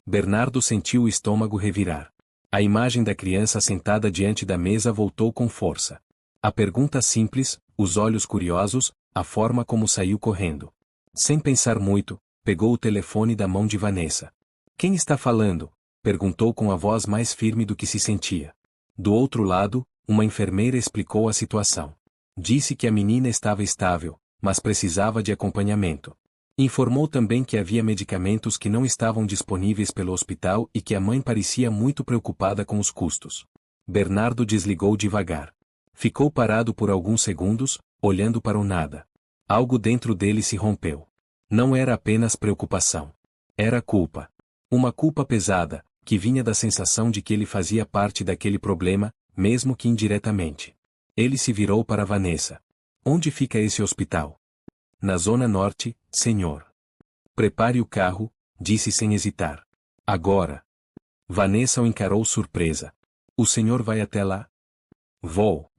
Bernardo sentiu o estômago revirar. A imagem da criança sentada diante da mesa voltou com força. A pergunta simples, os olhos curiosos, a forma como saiu correndo. Sem pensar muito, pegou o telefone da mão de Vanessa. Quem está falando? Perguntou com a voz mais firme do que se sentia. Do outro lado, uma enfermeira explicou a situação. Disse que a menina estava estável, mas precisava de acompanhamento. Informou também que havia medicamentos que não estavam disponíveis pelo hospital e que a mãe parecia muito preocupada com os custos. Bernardo desligou devagar. Ficou parado por alguns segundos, olhando para o nada. Algo dentro dele se rompeu. Não era apenas preocupação. Era culpa. Uma culpa pesada, que vinha da sensação de que ele fazia parte daquele problema, mesmo que indiretamente. Ele se virou para Vanessa. Onde fica esse hospital? Na Zona Norte, senhor. Prepare o carro, disse sem hesitar. Agora. Vanessa o encarou surpresa. O senhor vai até lá? Vou.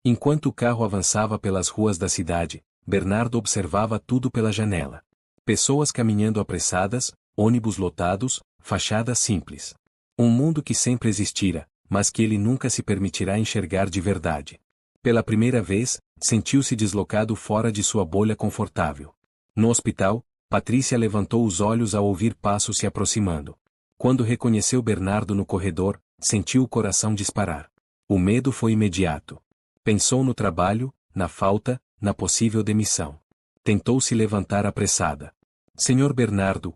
Enquanto o carro avançava pelas ruas da cidade, Bernardo observava tudo pela janela. Pessoas caminhando apressadas, ônibus lotados, fachadas simples. Um mundo que sempre existira, mas que ele nunca se permitirá enxergar de verdade. Pela primeira vez, sentiu-se deslocado fora de sua bolha confortável. No hospital, Patrícia levantou os olhos ao ouvir passos se aproximando. Quando reconheceu Bernardo no corredor, sentiu o coração disparar. O medo foi imediato. Pensou no trabalho, na falta, na possível demissão. Tentou se levantar apressada. Senhor Bernardo,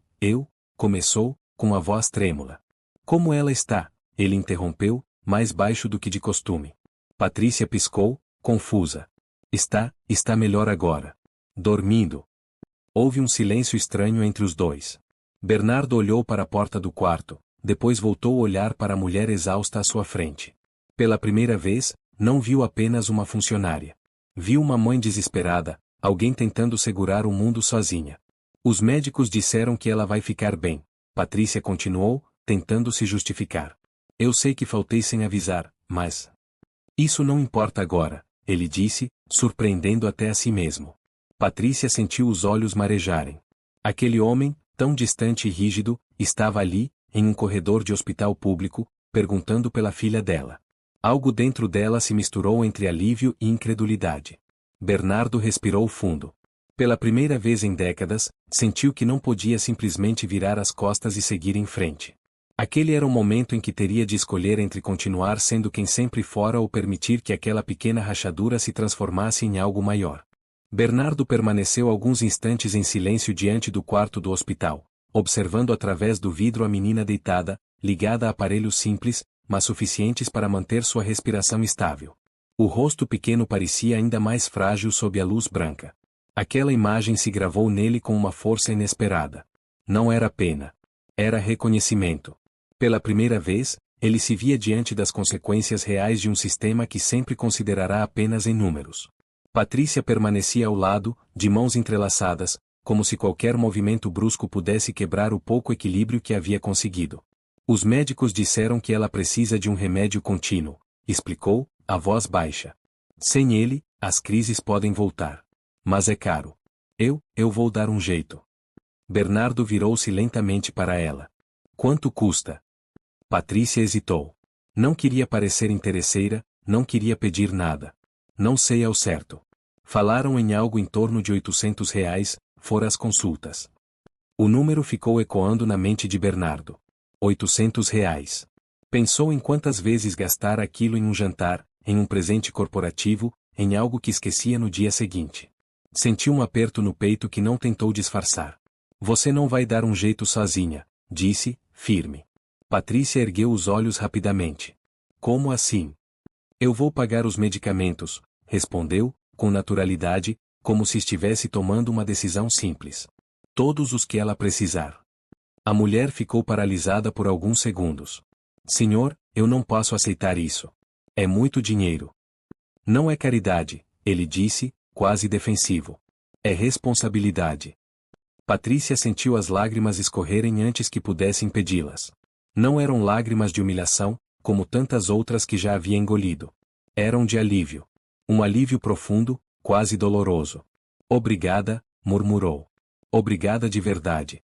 começou, com a voz trêmula. Como ela está? Ele interrompeu, mais baixo do que de costume. Patrícia piscou, confusa. Está melhor agora. Dormindo. Houve um silêncio estranho entre os dois. Bernardo olhou para a porta do quarto, depois voltou a olhar para a mulher exausta à sua frente. Pela primeira vez, não viu apenas uma funcionária. Viu uma mãe desesperada, alguém tentando segurar o mundo sozinha. Os médicos disseram que ela vai ficar bem. Patrícia continuou, tentando se justificar. Eu sei que faltei sem avisar, mas... Isso não importa agora, ele disse, surpreendendo até a si mesmo. Patrícia sentiu os olhos marejarem. Aquele homem, tão distante e rígido, estava ali, em um corredor de hospital público, perguntando pela filha dela. Algo dentro dela se misturou entre alívio e incredulidade. Bernardo respirou fundo. Pela primeira vez em décadas, sentiu que não podia simplesmente virar as costas e seguir em frente. Aquele era o momento em que teria de escolher entre continuar sendo quem sempre fora ou permitir que aquela pequena rachadura se transformasse em algo maior. Bernardo permaneceu alguns instantes em silêncio diante do quarto do hospital, observando através do vidro a menina deitada, ligada a aparelhos simples, mas suficientes para manter sua respiração estável. O rosto pequeno parecia ainda mais frágil sob a luz branca. Aquela imagem se gravou nele com uma força inesperada. Não era pena. Era reconhecimento. Pela primeira vez, ele se via diante das consequências reais de um sistema que sempre considerará apenas em números. Patrícia permanecia ao lado, de mãos entrelaçadas, como se qualquer movimento brusco pudesse quebrar o pouco equilíbrio que havia conseguido. Os médicos disseram que ela precisa de um remédio contínuo, explicou, a voz baixa. Sem ele, as crises podem voltar. Mas é caro. Eu vou dar um jeito. Bernardo virou-se lentamente para ela. Quanto custa? Patrícia hesitou. Não queria parecer interesseira, não queria pedir nada. Não sei ao certo. Falaram em algo em torno de R$ 800, fora as consultas. O número ficou ecoando na mente de Bernardo. R$ 800. Pensou em quantas vezes gastar aquilo em um jantar, em um presente corporativo, em algo que esquecia no dia seguinte. Sentiu um aperto no peito que não tentou disfarçar. Você não vai dar um jeito sozinha, disse, firme. Patrícia ergueu os olhos rapidamente. Como assim? Eu vou pagar os medicamentos, respondeu, com naturalidade, como se estivesse tomando uma decisão simples. Todos os que ela precisar. A mulher ficou paralisada por alguns segundos. Senhor, eu não posso aceitar isso. É muito dinheiro. Não é caridade, ele disse, quase defensivo. É responsabilidade. Patrícia sentiu as lágrimas escorrerem antes que pudesse impedi-las. Não eram lágrimas de humilhação, como tantas outras que já havia engolido. Eram de alívio. Um alívio profundo, quase doloroso. Obrigada, murmurou. Obrigada de verdade.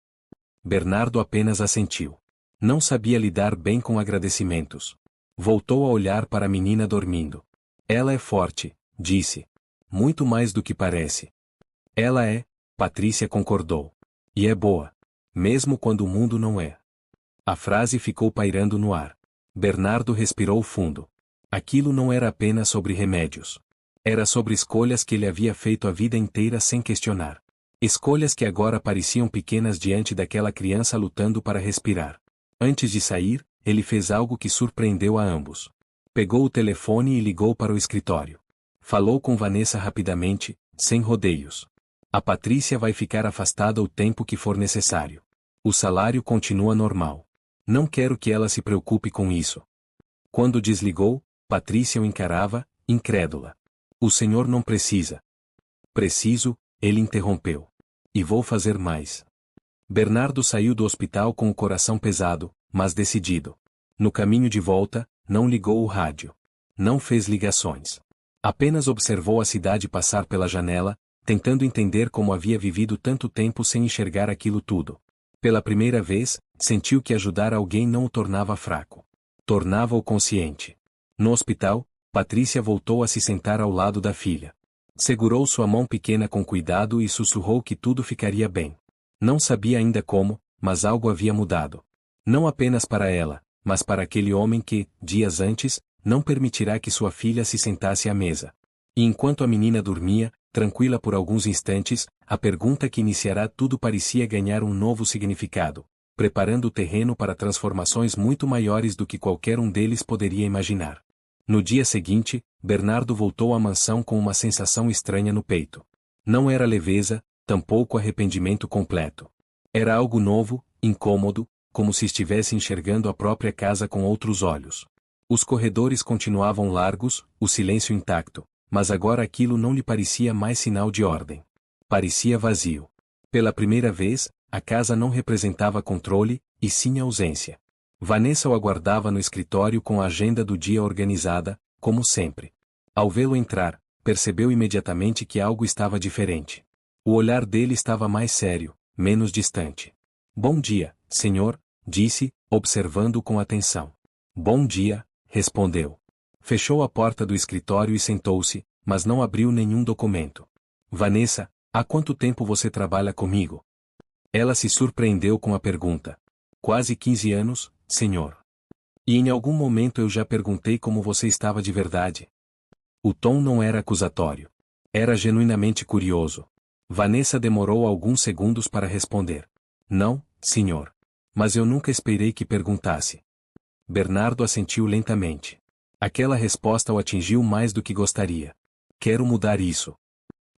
Bernardo apenas assentiu. Não sabia lidar bem com agradecimentos. Voltou a olhar para a menina dormindo. Ela é forte, disse. Muito mais do que parece. Ela é, Patrícia concordou. E é boa. Mesmo quando o mundo não é. A frase ficou pairando no ar. Bernardo respirou fundo. Aquilo não era apenas sobre remédios. Era sobre escolhas que ele havia feito a vida inteira sem questionar. Escolhas que agora pareciam pequenas diante daquela criança lutando para respirar. Antes de sair, ele fez algo que surpreendeu a ambos. Pegou o telefone e ligou para o escritório. Falou com Vanessa rapidamente, sem rodeios. A Patrícia vai ficar afastada o tempo que for necessário. O salário continua normal. Não quero que ela se preocupe com isso. Quando desligou, Patrícia o encarava, incrédula. O senhor não precisa. Preciso, ele interrompeu. E vou fazer mais. Bernardo saiu do hospital com o coração pesado, mas decidido. No caminho de volta, não ligou o rádio. Não fez ligações. Apenas observou a cidade passar pela janela, tentando entender como havia vivido tanto tempo sem enxergar aquilo tudo. Pela primeira vez, sentiu que ajudar alguém não o tornava fraco. Tornava-o consciente. No hospital, Patrícia voltou a se sentar ao lado da filha. Segurou sua mão pequena com cuidado e sussurrou que tudo ficaria bem. Não sabia ainda como, mas algo havia mudado. Não apenas para ela, mas para aquele homem que, dias antes, não permitirá que sua filha se sentasse à mesa. E enquanto a menina dormia, tranquila por alguns instantes, a pergunta que iniciará tudo parecia ganhar um novo significado, preparando o terreno para transformações muito maiores do que qualquer um deles poderia imaginar. No dia seguinte, Bernardo voltou à mansão com uma sensação estranha no peito. Não era leveza, tampouco arrependimento completo. Era algo novo, incômodo, como se estivesse enxergando a própria casa com outros olhos. Os corredores continuavam largos, o silêncio intacto, mas agora aquilo não lhe parecia mais sinal de ordem. Parecia vazio. Pela primeira vez, a casa não representava controle, e sim ausência. Vanessa o aguardava no escritório com a agenda do dia organizada, como sempre. Ao vê-lo entrar, percebeu imediatamente que algo estava diferente. O olhar dele estava mais sério, menos distante. Bom dia, senhor, disse, observando-o com atenção. Bom dia, respondeu. Fechou a porta do escritório e sentou-se, mas não abriu nenhum documento. Vanessa, há quanto tempo você trabalha comigo? Ela se surpreendeu com a pergunta. Quase 15 anos, senhor. E em algum momento eu já perguntei como você estava de verdade. O tom não era acusatório. Era genuinamente curioso. Vanessa demorou alguns segundos para responder. Não, senhor. Mas eu nunca esperei que perguntasse. Bernardo assentiu lentamente. Aquela resposta o atingiu mais do que gostaria. Quero mudar isso.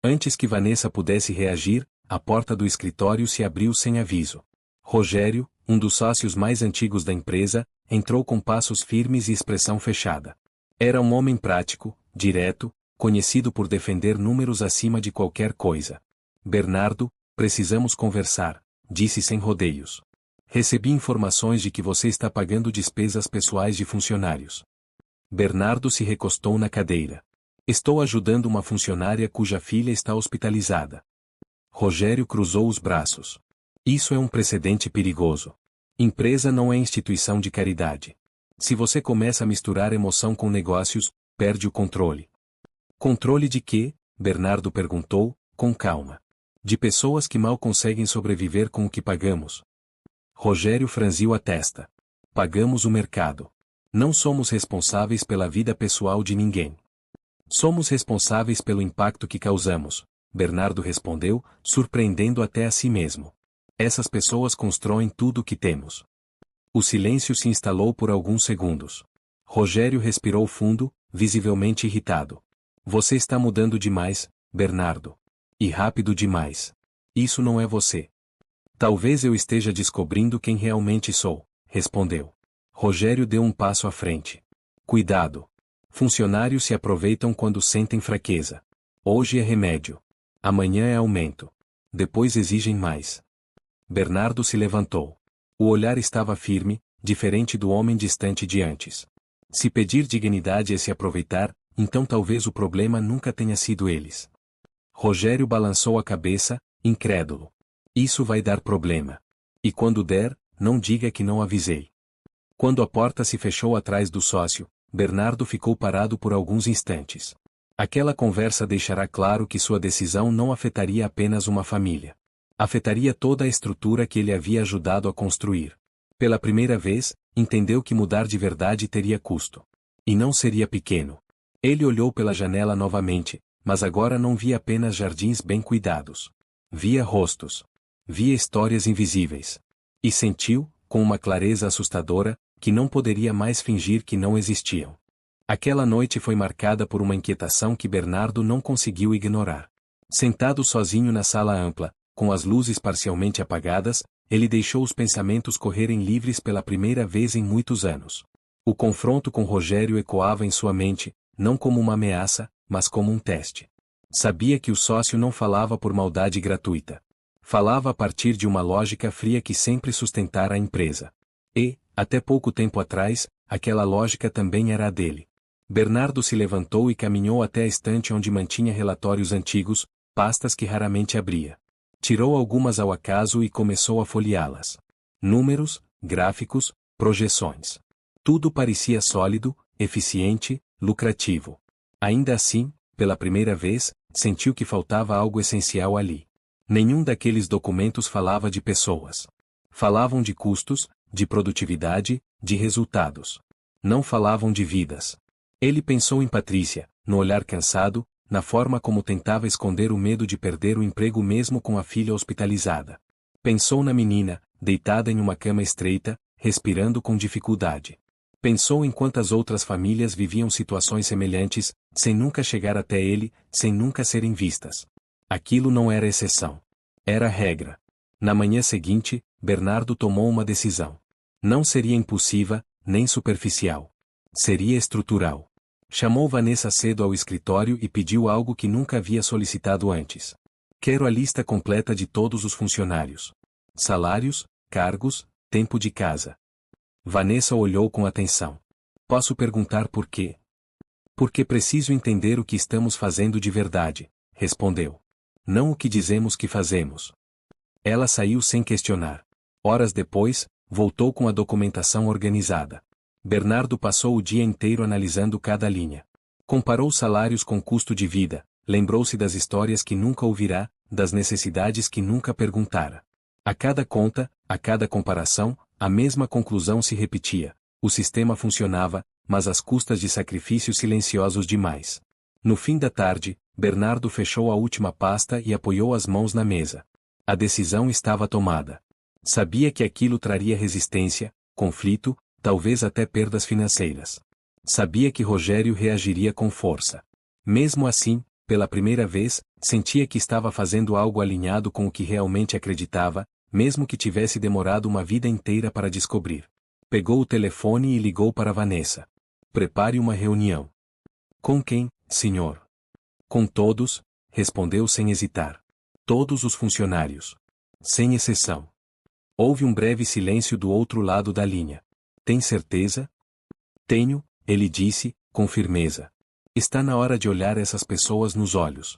Antes que Vanessa pudesse reagir, a porta do escritório se abriu sem aviso. Rogério, um dos sócios mais antigos da empresa, entrou com passos firmes e expressão fechada. Era um homem prático, direto, conhecido por defender números acima de qualquer coisa. Bernardo, precisamos conversar, disse sem rodeios. Recebi informações de que você está pagando despesas pessoais de funcionários. Bernardo se recostou na cadeira. Estou ajudando uma funcionária cuja filha está hospitalizada. Rogério cruzou os braços. Isso é um precedente perigoso. Empresa não é instituição de caridade. Se você começa a misturar emoção com negócios, perde o controle. Controle de quê? Bernardo perguntou, com calma. De pessoas que mal conseguem sobreviver com o que pagamos. Rogério franziu a testa. Pagamos o mercado. Não somos responsáveis pela vida pessoal de ninguém. Somos responsáveis pelo impacto que causamos, Bernardo respondeu, surpreendendo até a si mesmo. Essas pessoas constroem tudo o que temos. O silêncio se instalou por alguns segundos. Rogério respirou fundo, visivelmente irritado. Você está mudando demais, Bernardo. E rápido demais. Isso não é você. Talvez eu esteja descobrindo quem realmente sou, respondeu. Rogério deu um passo à frente. Cuidado. Funcionários se aproveitam quando sentem fraqueza. Hoje é remédio. Amanhã é aumento. Depois exigem mais. Bernardo se levantou. O olhar estava firme, diferente do homem distante de antes. Se pedir dignidade é se aproveitar, então talvez o problema nunca tenha sido eles. Rogério balançou a cabeça, incrédulo. Isso vai dar problema. E quando der, não diga que não avisei. Quando a porta se fechou atrás do sócio, Bernardo ficou parado por alguns instantes. Aquela conversa deixará claro que sua decisão não afetaria apenas uma família. Afetaria toda a estrutura que ele havia ajudado a construir. Pela primeira vez, entendeu que mudar de verdade teria custo. E não seria pequeno. Ele olhou pela janela novamente, mas agora não via apenas jardins bem cuidados. Via rostos. Via histórias invisíveis. E sentiu, com uma clareza assustadora, que não poderia mais fingir que não existiam. Aquela noite foi marcada por uma inquietação que Bernardo não conseguiu ignorar. Sentado sozinho na sala ampla, com as luzes parcialmente apagadas, ele deixou os pensamentos correrem livres pela primeira vez em muitos anos. O confronto com Rogério ecoava em sua mente, não como uma ameaça, mas como um teste. Sabia que o sócio não falava por maldade gratuita. Falava a partir de uma lógica fria que sempre sustentara a empresa. E, até pouco tempo atrás, aquela lógica também era a dele. Bernardo se levantou e caminhou até a estante onde mantinha relatórios antigos, pastas que raramente abria. Tirou algumas ao acaso e começou a folheá-las. Números, gráficos, projeções. Tudo parecia sólido, eficiente, lucrativo. Ainda assim, pela primeira vez, sentiu que faltava algo essencial ali. Nenhum daqueles documentos falava de pessoas. Falavam de custos, de produtividade, de resultados. Não falavam de vidas. Ele pensou em Patrícia, no olhar cansado, na forma como tentava esconder o medo de perder o emprego mesmo com a filha hospitalizada. Pensou na menina, deitada em uma cama estreita, respirando com dificuldade. Pensou em quantas outras famílias viviam situações semelhantes, sem nunca chegar até ele, sem nunca serem vistas. Aquilo não era exceção. Era regra. Na manhã seguinte, Bernardo tomou uma decisão. Não seria impulsiva, nem superficial. Seria estrutural. Chamou Vanessa cedo ao escritório e pediu algo que nunca havia solicitado antes. Quero a lista completa de todos os funcionários. Salários, cargos, tempo de casa. Vanessa olhou com atenção. Posso perguntar por quê? Porque preciso entender o que estamos fazendo de verdade, respondeu. Não o que dizemos que fazemos. Ela saiu sem questionar. Horas depois, voltou com a documentação organizada. Bernardo passou o dia inteiro analisando cada linha. Comparou salários com custo de vida, lembrou-se das histórias que nunca ouvirá, das necessidades que nunca perguntara. A cada conta, a cada comparação, a mesma conclusão se repetia. O sistema funcionava, mas às custas de sacrifícios silenciosos demais. No fim da tarde, Bernardo fechou a última pasta e apoiou as mãos na mesa. A decisão estava tomada. Sabia que aquilo traria resistência, conflito, talvez até perdas financeiras. Sabia que Rogério reagiria com força. Mesmo assim, pela primeira vez, sentia que estava fazendo algo alinhado com o que realmente acreditava, mesmo que tivesse demorado uma vida inteira para descobrir. Pegou o telefone e ligou para Vanessa. Prepare uma reunião. Com quem, senhor? Com todos, respondeu sem hesitar. Todos os funcionários. Sem exceção. Houve um breve silêncio do outro lado da linha. Tem certeza? Tenho, ele disse, com firmeza. Está na hora de olhar essas pessoas nos olhos.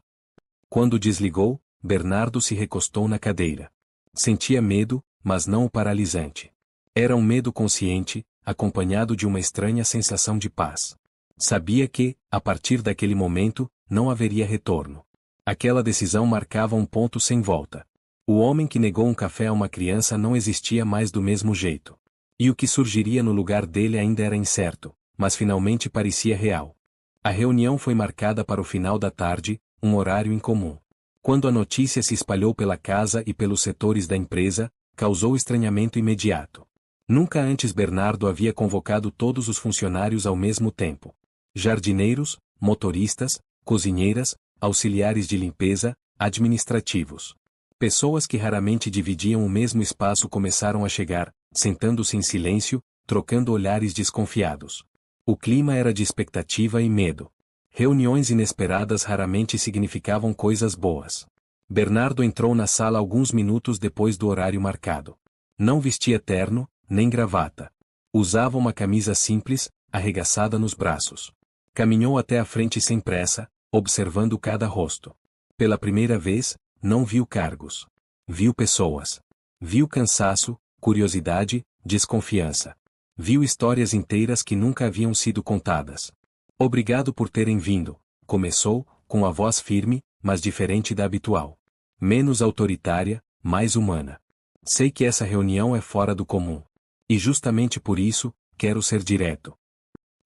Quando desligou, Bernardo se recostou na cadeira. Sentia medo, mas não o paralisante. Era um medo consciente, acompanhado de uma estranha sensação de paz. Sabia que, a partir daquele momento, não haveria retorno. Aquela decisão marcava um ponto sem volta. O homem que negou um café a uma criança não existia mais do mesmo jeito. E o que surgiria no lugar dele ainda era incerto, mas finalmente parecia real. A reunião foi marcada para o final da tarde, um horário incomum. Quando a notícia se espalhou pela casa e pelos setores da empresa, causou estranhamento imediato. Nunca antes Bernardo havia convocado todos os funcionários ao mesmo tempo. Jardineiros, motoristas, cozinheiras, auxiliares de limpeza, administrativos. Pessoas que raramente dividiam o mesmo espaço começaram a chegar, sentando-se em silêncio, trocando olhares desconfiados. O clima era de expectativa e medo. Reuniões inesperadas raramente significavam coisas boas. Bernardo entrou na sala alguns minutos depois do horário marcado. Não vestia terno, nem gravata. Usava uma camisa simples, arregaçada nos braços. Caminhou até a frente sem pressa, observando cada rosto. Pela primeira vez, não viu cargos. Viu pessoas. Viu cansaço, curiosidade, desconfiança. Viu histórias inteiras que nunca haviam sido contadas. Obrigado por terem vindo, começou, com a voz firme, mas diferente da habitual. Menos autoritária, mais humana. Sei que essa reunião é fora do comum. E justamente por isso, quero ser direto.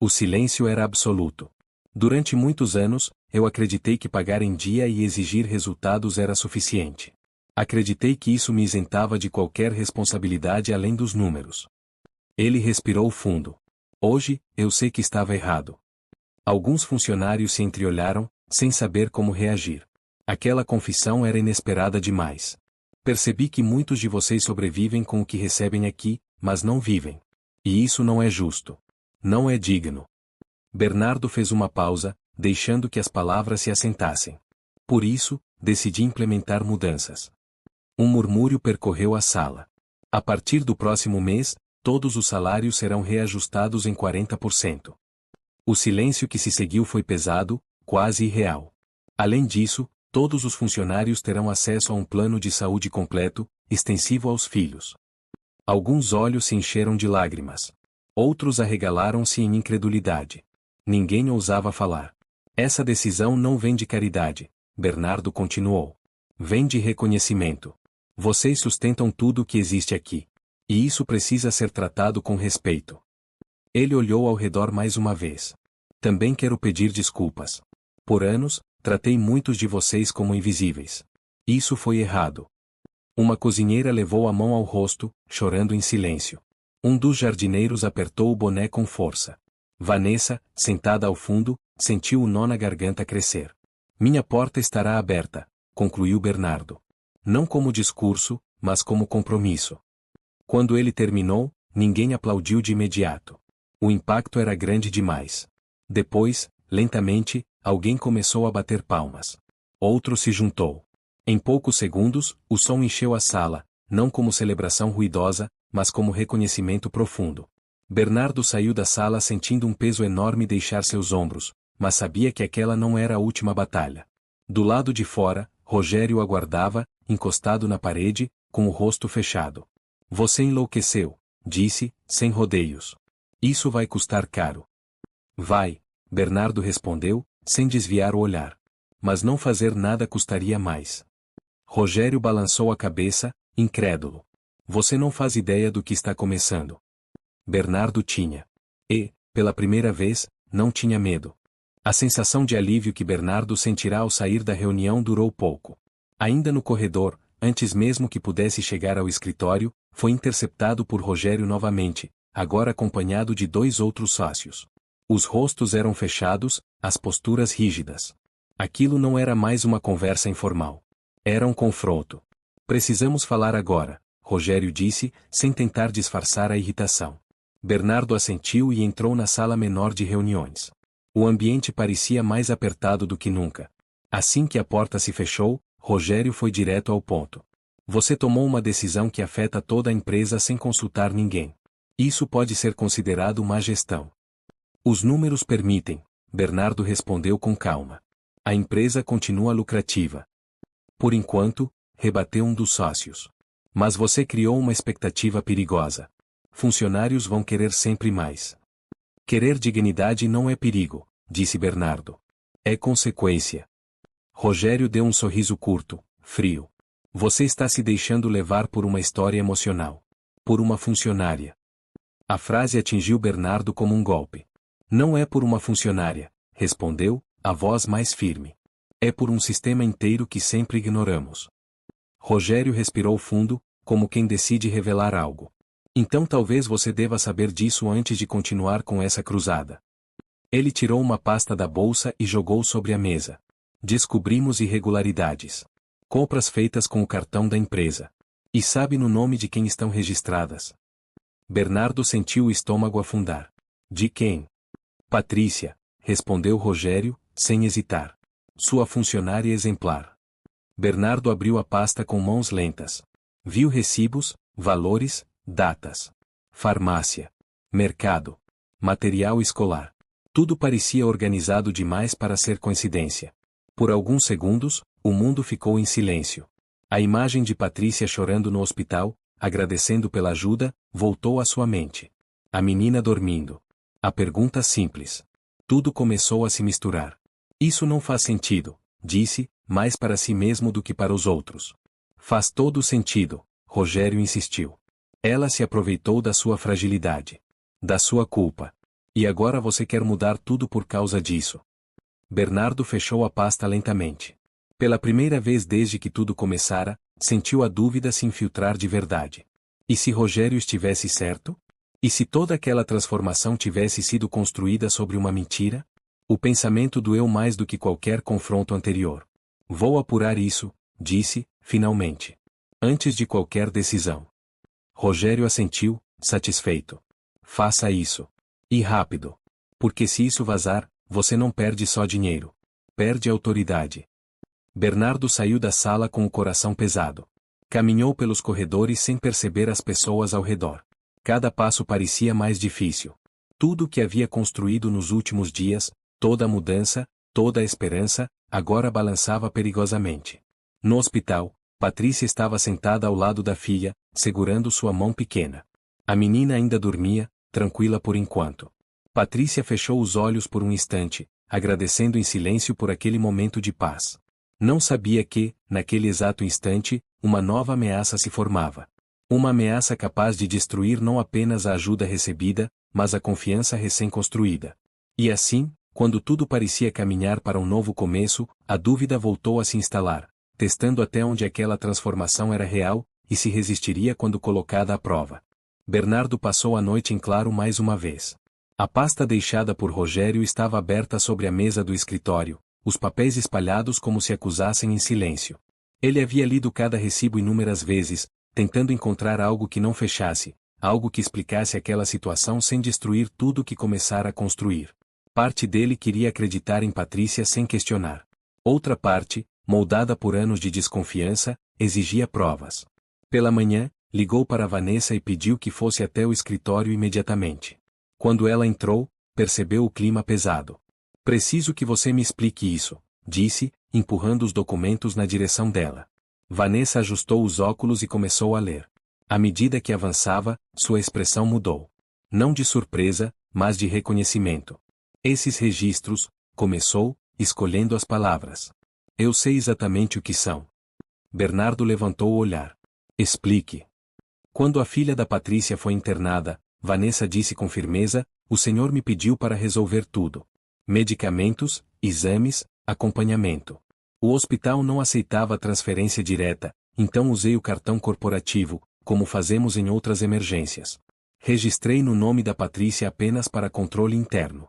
O silêncio era absoluto. Durante muitos anos, eu acreditei que pagar em dia e exigir resultados era suficiente. Acreditei que isso me isentava de qualquer responsabilidade além dos números. Ele respirou fundo. Hoje, eu sei que estava errado. Alguns funcionários se entreolharam, sem saber como reagir. Aquela confissão era inesperada demais. Percebi que muitos de vocês sobrevivem com o que recebem aqui, mas não vivem. E isso não é justo. Não é digno. Bernardo fez uma pausa, deixando que as palavras se assentassem. Por isso, decidi implementar mudanças. Um murmúrio percorreu a sala. A partir do próximo mês, todos os salários serão reajustados em 40%. O silêncio que se seguiu foi pesado, quase irreal. Além disso, todos os funcionários terão acesso a um plano de saúde completo, extensivo aos filhos. Alguns olhos se encheram de lágrimas. Outros arregalaram-se em incredulidade. Ninguém ousava falar. Essa decisão não vem de caridade, Bernardo continuou. Vem de reconhecimento. Vocês sustentam tudo o que existe aqui. E isso precisa ser tratado com respeito. Ele olhou ao redor mais uma vez. Também quero pedir desculpas. Por anos, tratei muitos de vocês como invisíveis. Isso foi errado. Uma cozinheira levou a mão ao rosto, chorando em silêncio. Um dos jardineiros apertou o boné com força. Vanessa, sentada ao fundo, sentiu o nó na garganta crescer. Minha porta estará aberta, concluiu Bernardo. Não como discurso, mas como compromisso. Quando ele terminou, ninguém aplaudiu de imediato. O impacto era grande demais. Depois, lentamente, alguém começou a bater palmas. Outro se juntou. Em poucos segundos, o som encheu a sala, não como celebração ruidosa, mas como reconhecimento profundo. Bernardo saiu da sala sentindo um peso enorme deixar seus ombros, mas sabia que aquela não era a última batalha. Do lado de fora, Rogério o aguardava, encostado na parede, com o rosto fechado. Você enlouqueceu, disse, sem rodeios. Isso vai custar caro. Vai, Bernardo respondeu, sem desviar o olhar. Mas não fazer nada custaria mais. Rogério balançou a cabeça, incrédulo. Você não faz ideia do que está começando. Bernardo tinha. E, pela primeira vez, não tinha medo. A sensação de alívio que Bernardo sentirá ao sair da reunião durou pouco. Ainda no corredor, antes mesmo que pudesse chegar ao escritório, foi interceptado por Rogério novamente, agora acompanhado de 2 outros sócios. Os rostos eram fechados, as posturas rígidas. Aquilo não era mais uma conversa informal. Era um confronto. Precisamos falar agora, Rogério disse, sem tentar disfarçar a irritação. Bernardo assentiu e entrou na sala menor de reuniões. O ambiente parecia mais apertado do que nunca. Assim que a porta se fechou, Rogério foi direto ao ponto. Você tomou uma decisão que afeta toda a empresa sem consultar ninguém. Isso pode ser considerado má gestão. Os números permitem, Bernardo respondeu com calma. A empresa continua lucrativa. Por enquanto, rebateu um dos sócios. Mas você criou uma expectativa perigosa. Funcionários vão querer sempre mais. Querer dignidade não é perigo, disse Bernardo. É consequência. Rogério deu um sorriso curto, frio. Você está se deixando levar por uma história emocional. Por uma funcionária. A frase atingiu Bernardo como um golpe. Não é por uma funcionária, respondeu, a voz mais firme. É por um sistema inteiro que sempre ignoramos. Rogério respirou fundo, como quem decide revelar algo. Então talvez você deva saber disso antes de continuar com essa cruzada. Ele tirou uma pasta da bolsa e jogou sobre a mesa. Descobrimos irregularidades. Compras feitas com o cartão da empresa. E sabe no nome de quem estão registradas? Bernardo sentiu o estômago afundar. De quem? Patrícia, respondeu Rogério, sem hesitar. Sua funcionária exemplar. Bernardo abriu a pasta com mãos lentas. Viu recibos, valores, datas. Farmácia. Mercado. Material escolar. Tudo parecia organizado demais para ser coincidência. Por alguns segundos, o mundo ficou em silêncio. A imagem de Patrícia chorando no hospital, agradecendo pela ajuda, voltou à sua mente. A menina dormindo. A pergunta simples. Tudo começou a se misturar. Isso não faz sentido, disse, mais para si mesmo do que para os outros. Faz todo sentido, Rogério insistiu. Ela se aproveitou da sua fragilidade. Da sua culpa. E agora você quer mudar tudo por causa disso. Bernardo fechou a pasta lentamente. Pela primeira vez desde que tudo começara, sentiu a dúvida se infiltrar de verdade. E se Rogério estivesse certo? E se toda aquela transformação tivesse sido construída sobre uma mentira? O pensamento doeu mais do que qualquer confronto anterior. Vou apurar isso, disse, finalmente. Antes de qualquer decisão. Rogério assentiu, satisfeito. Faça isso. E rápido. Porque se isso vazar, você não perde só dinheiro. Perde autoridade. Bernardo saiu da sala com o coração pesado. Caminhou pelos corredores sem perceber as pessoas ao redor. Cada passo parecia mais difícil. Tudo o que havia construído nos últimos dias, toda a mudança, toda a esperança, agora balançava perigosamente. No hospital, Patrícia estava sentada ao lado da filha, segurando sua mão pequena. A menina ainda dormia, tranquila por enquanto. Patrícia fechou os olhos por um instante, agradecendo em silêncio por aquele momento de paz. Não sabia que, naquele exato instante, uma nova ameaça se formava. Uma ameaça capaz de destruir não apenas a ajuda recebida, mas a confiança recém-construída. E assim, quando tudo parecia caminhar para um novo começo, a dúvida voltou a se instalar, testando até onde aquela transformação era real, e se resistiria quando colocada à prova. Bernardo passou a noite em claro mais uma vez. A pasta deixada por Rogério estava aberta sobre a mesa do escritório, os papéis espalhados como se acusassem em silêncio. Ele havia lido cada recibo inúmeras vezes, tentando encontrar algo que não fechasse, algo que explicasse aquela situação sem destruir tudo que começara a construir. Parte dele queria acreditar em Patrícia sem questionar. Outra parte, moldada por anos de desconfiança, exigia provas. Pela manhã, ligou para Vanessa e pediu que fosse até o escritório imediatamente. Quando ela entrou, percebeu o clima pesado. Preciso que você me explique isso, disse, empurrando os documentos na direção dela. Vanessa ajustou os óculos e começou a ler. À medida que avançava, sua expressão mudou. Não de surpresa, mas de reconhecimento. Esses registros, começou, escolhendo as palavras. Eu sei exatamente o que são. Bernardo levantou o olhar. Explique. Quando a filha da Patrícia foi internada, Vanessa disse com firmeza, o senhor me pediu para resolver tudo. Medicamentos, exames, acompanhamento. O hospital não aceitava transferência direta, então usei o cartão corporativo, como fazemos em outras emergências. Registrei no nome da Patrícia apenas para controle interno.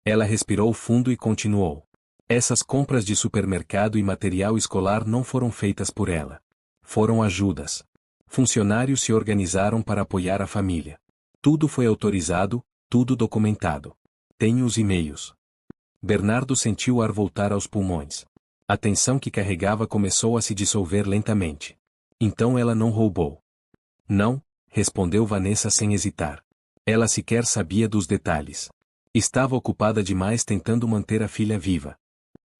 Ela respirou fundo e continuou. Essas compras de supermercado e material escolar não foram feitas por ela. Foram ajudas. Funcionários se organizaram para apoiar a família. Tudo foi autorizado, tudo documentado. Tenho os e-mails. Bernardo sentiu o ar voltar aos pulmões. A tensão que carregava começou a se dissolver lentamente. Então ela não roubou. Não, respondeu Vanessa sem hesitar. Ela sequer sabia dos detalhes. Estava ocupada demais tentando manter a filha viva.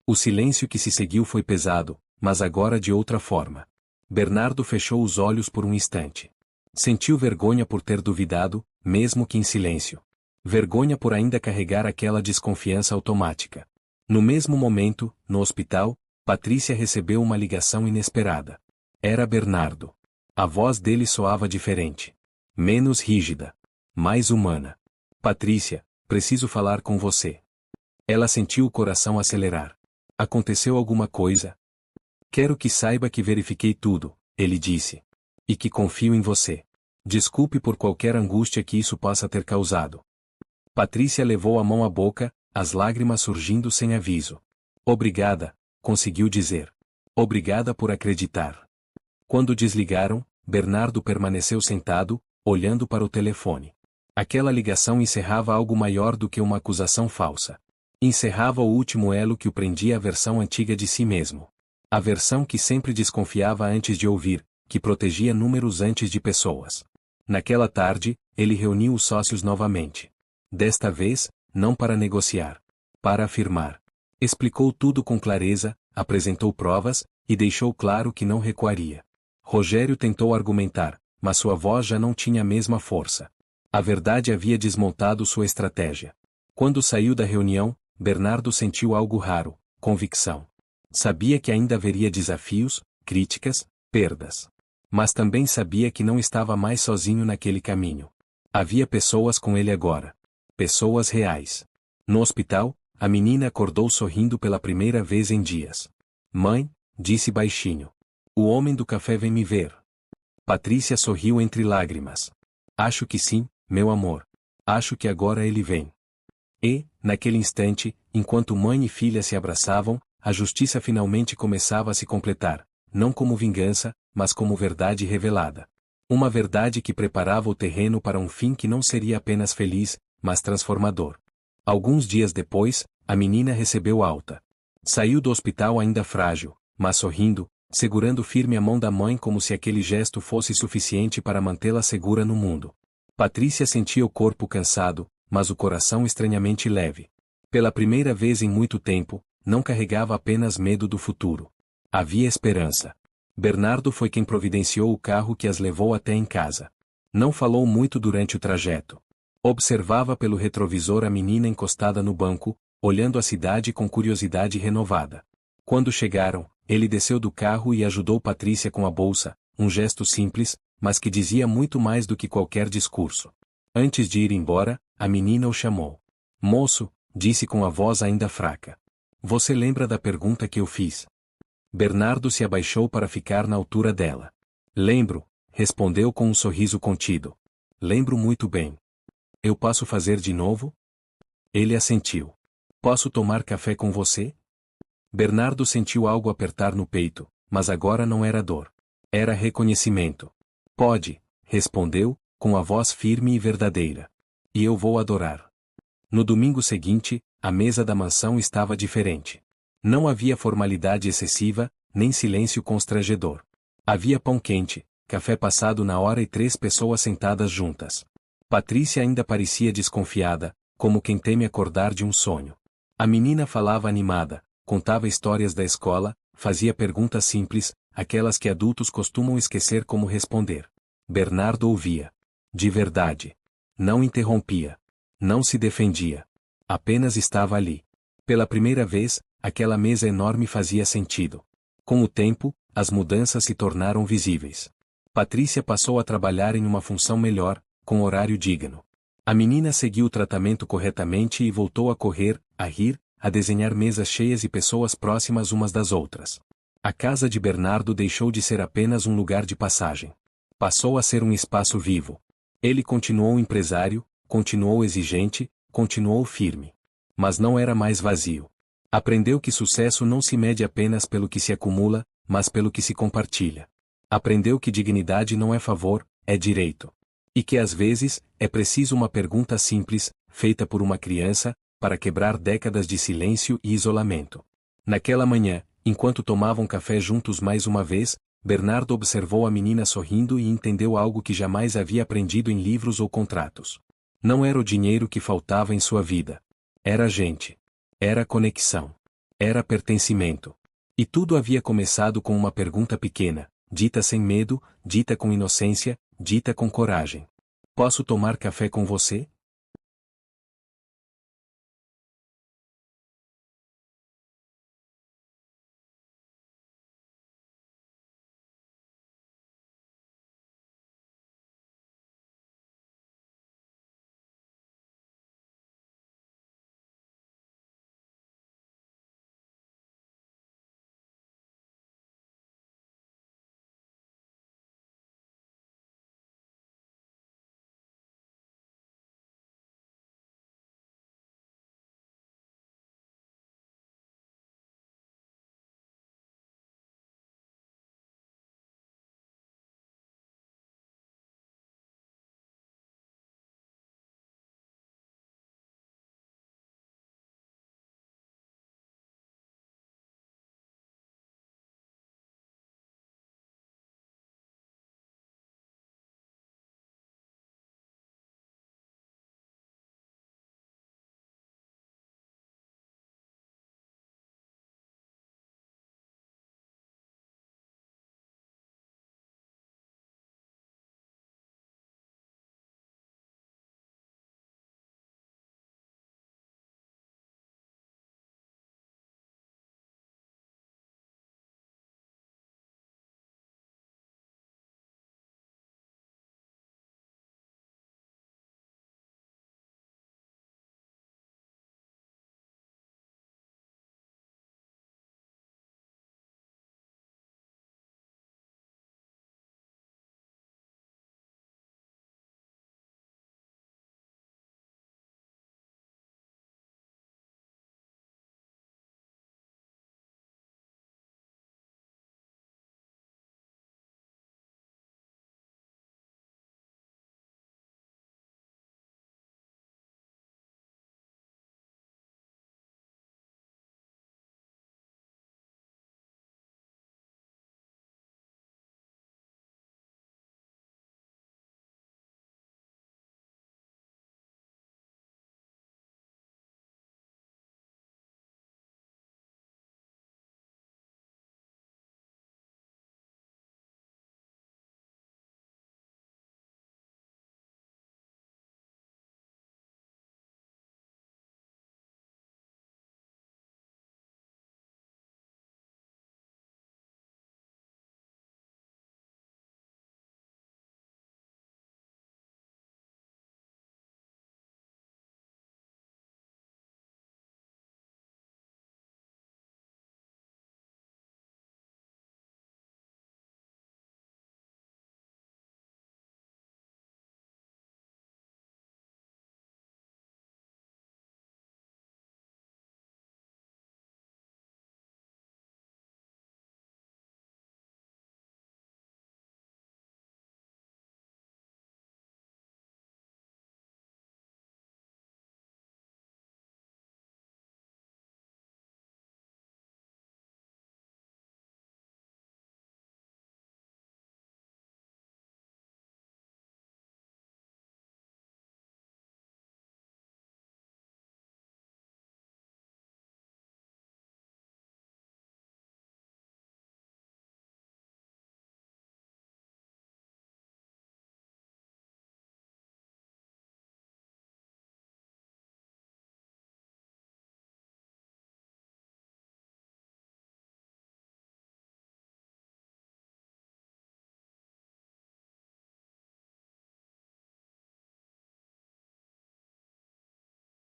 O silêncio que se seguiu foi pesado, mas agora de outra forma. Bernardo fechou os olhos por um instante. Sentiu vergonha por ter duvidado, mesmo que em silêncio. Vergonha por ainda carregar aquela desconfiança automática. No mesmo momento, no hospital, Patrícia recebeu uma ligação inesperada. Era Bernardo. A voz dele soava diferente. Menos rígida. Mais humana. Patrícia, preciso falar com você. Ela sentiu o coração acelerar. Aconteceu alguma coisa? Quero que saiba que verifiquei tudo, ele disse. E que confio em você. Desculpe por qualquer angústia que isso possa ter causado. Patrícia levou a mão à boca, as lágrimas surgindo sem aviso. Obrigada, conseguiu dizer. Obrigada por acreditar. Quando desligaram, Bernardo permaneceu sentado, olhando para o telefone. Aquela ligação encerrava algo maior do que uma acusação falsa. Encerrava o último elo que o prendia à versão antiga de si mesmo. A versão que sempre desconfiava antes de ouvir, que protegia números antes de pessoas. Naquela tarde, ele reuniu os sócios novamente. Desta vez, não para negociar. Para afirmar. Explicou tudo com clareza, apresentou provas, e deixou claro que não recuaria. Rogério tentou argumentar, mas sua voz já não tinha a mesma força. A verdade havia desmontado sua estratégia. Quando saiu da reunião, Bernardo sentiu algo raro, convicção. Sabia que ainda haveria desafios, críticas, perdas. Mas também sabia que não estava mais sozinho naquele caminho. Havia pessoas com ele agora. Pessoas reais. No hospital, a menina acordou sorrindo pela primeira vez em dias. Mãe, disse baixinho. O homem do café vem me ver. Patrícia sorriu entre lágrimas. Acho que sim, meu amor. Acho que agora ele vem. E, naquele instante, enquanto mãe e filha se abraçavam, a justiça finalmente começava a se completar, não como vingança, mas como verdade revelada. Uma verdade que preparava o terreno para um fim que não seria apenas feliz, mas transformador. Alguns dias depois, a menina recebeu alta. Saiu do hospital ainda frágil, mas sorrindo, segurando firme a mão da mãe como se aquele gesto fosse suficiente para mantê-la segura no mundo. Patrícia sentia o corpo cansado, mas o coração estranhamente leve. Pela primeira vez em muito tempo, não carregava apenas medo do futuro. Havia esperança. Bernardo foi quem providenciou o carro que as levou até em casa. Não falou muito durante o trajeto. Observava pelo retrovisor a menina encostada no banco, olhando a cidade com curiosidade renovada. Quando chegaram, ele desceu do carro e ajudou Patrícia com a bolsa, um gesto simples, mas que dizia muito mais do que qualquer discurso. Antes de ir embora, a menina o chamou. Moço, disse com a voz ainda fraca. Você lembra da pergunta que eu fiz? Bernardo se abaixou para ficar na altura dela. Lembro, respondeu com um sorriso contido. Lembro muito bem. Eu posso fazer de novo? Ele assentiu. Posso tomar café com você? Bernardo sentiu algo apertar no peito, mas agora não era dor. Era reconhecimento. Pode, respondeu, com a voz firme e verdadeira. E eu vou adorar. No domingo seguinte, a mesa da mansão estava diferente. Não havia formalidade excessiva, nem silêncio constrangedor. Havia pão quente, café passado na hora e 3 pessoas sentadas juntas. Patrícia ainda parecia desconfiada, como quem teme acordar de um sonho. A menina falava animada, contava histórias da escola, fazia perguntas simples, aquelas que adultos costumam esquecer como responder. Bernardo ouvia. De verdade. Não interrompia. Não se defendia. Apenas estava ali. Pela primeira vez, aquela mesa enorme fazia sentido. Com o tempo, as mudanças se tornaram visíveis. Patrícia passou a trabalhar em uma função melhor, com horário digno. A menina seguiu o tratamento corretamente e voltou a correr, a rir, a desenhar mesas cheias e pessoas próximas umas das outras. A casa de Bernardo deixou de ser apenas um lugar de passagem. Passou a ser um espaço vivo. Ele continuou empresário, continuou exigente, continuou firme. Mas não era mais vazio. Aprendeu que sucesso não se mede apenas pelo que se acumula, mas pelo que se compartilha. Aprendeu que dignidade não é favor, é direito. E que às vezes, é preciso uma pergunta simples, feita por uma criança, para quebrar décadas de silêncio e isolamento. Naquela manhã, enquanto tomavam café juntos mais uma vez, Bernardo observou a menina sorrindo e entendeu algo que jamais havia aprendido em livros ou contratos. Não era o dinheiro que faltava em sua vida. Era a gente. Era conexão. Era pertencimento. E tudo havia começado com uma pergunta pequena, dita sem medo, dita com inocência, dita com coragem. Posso tomar café com você?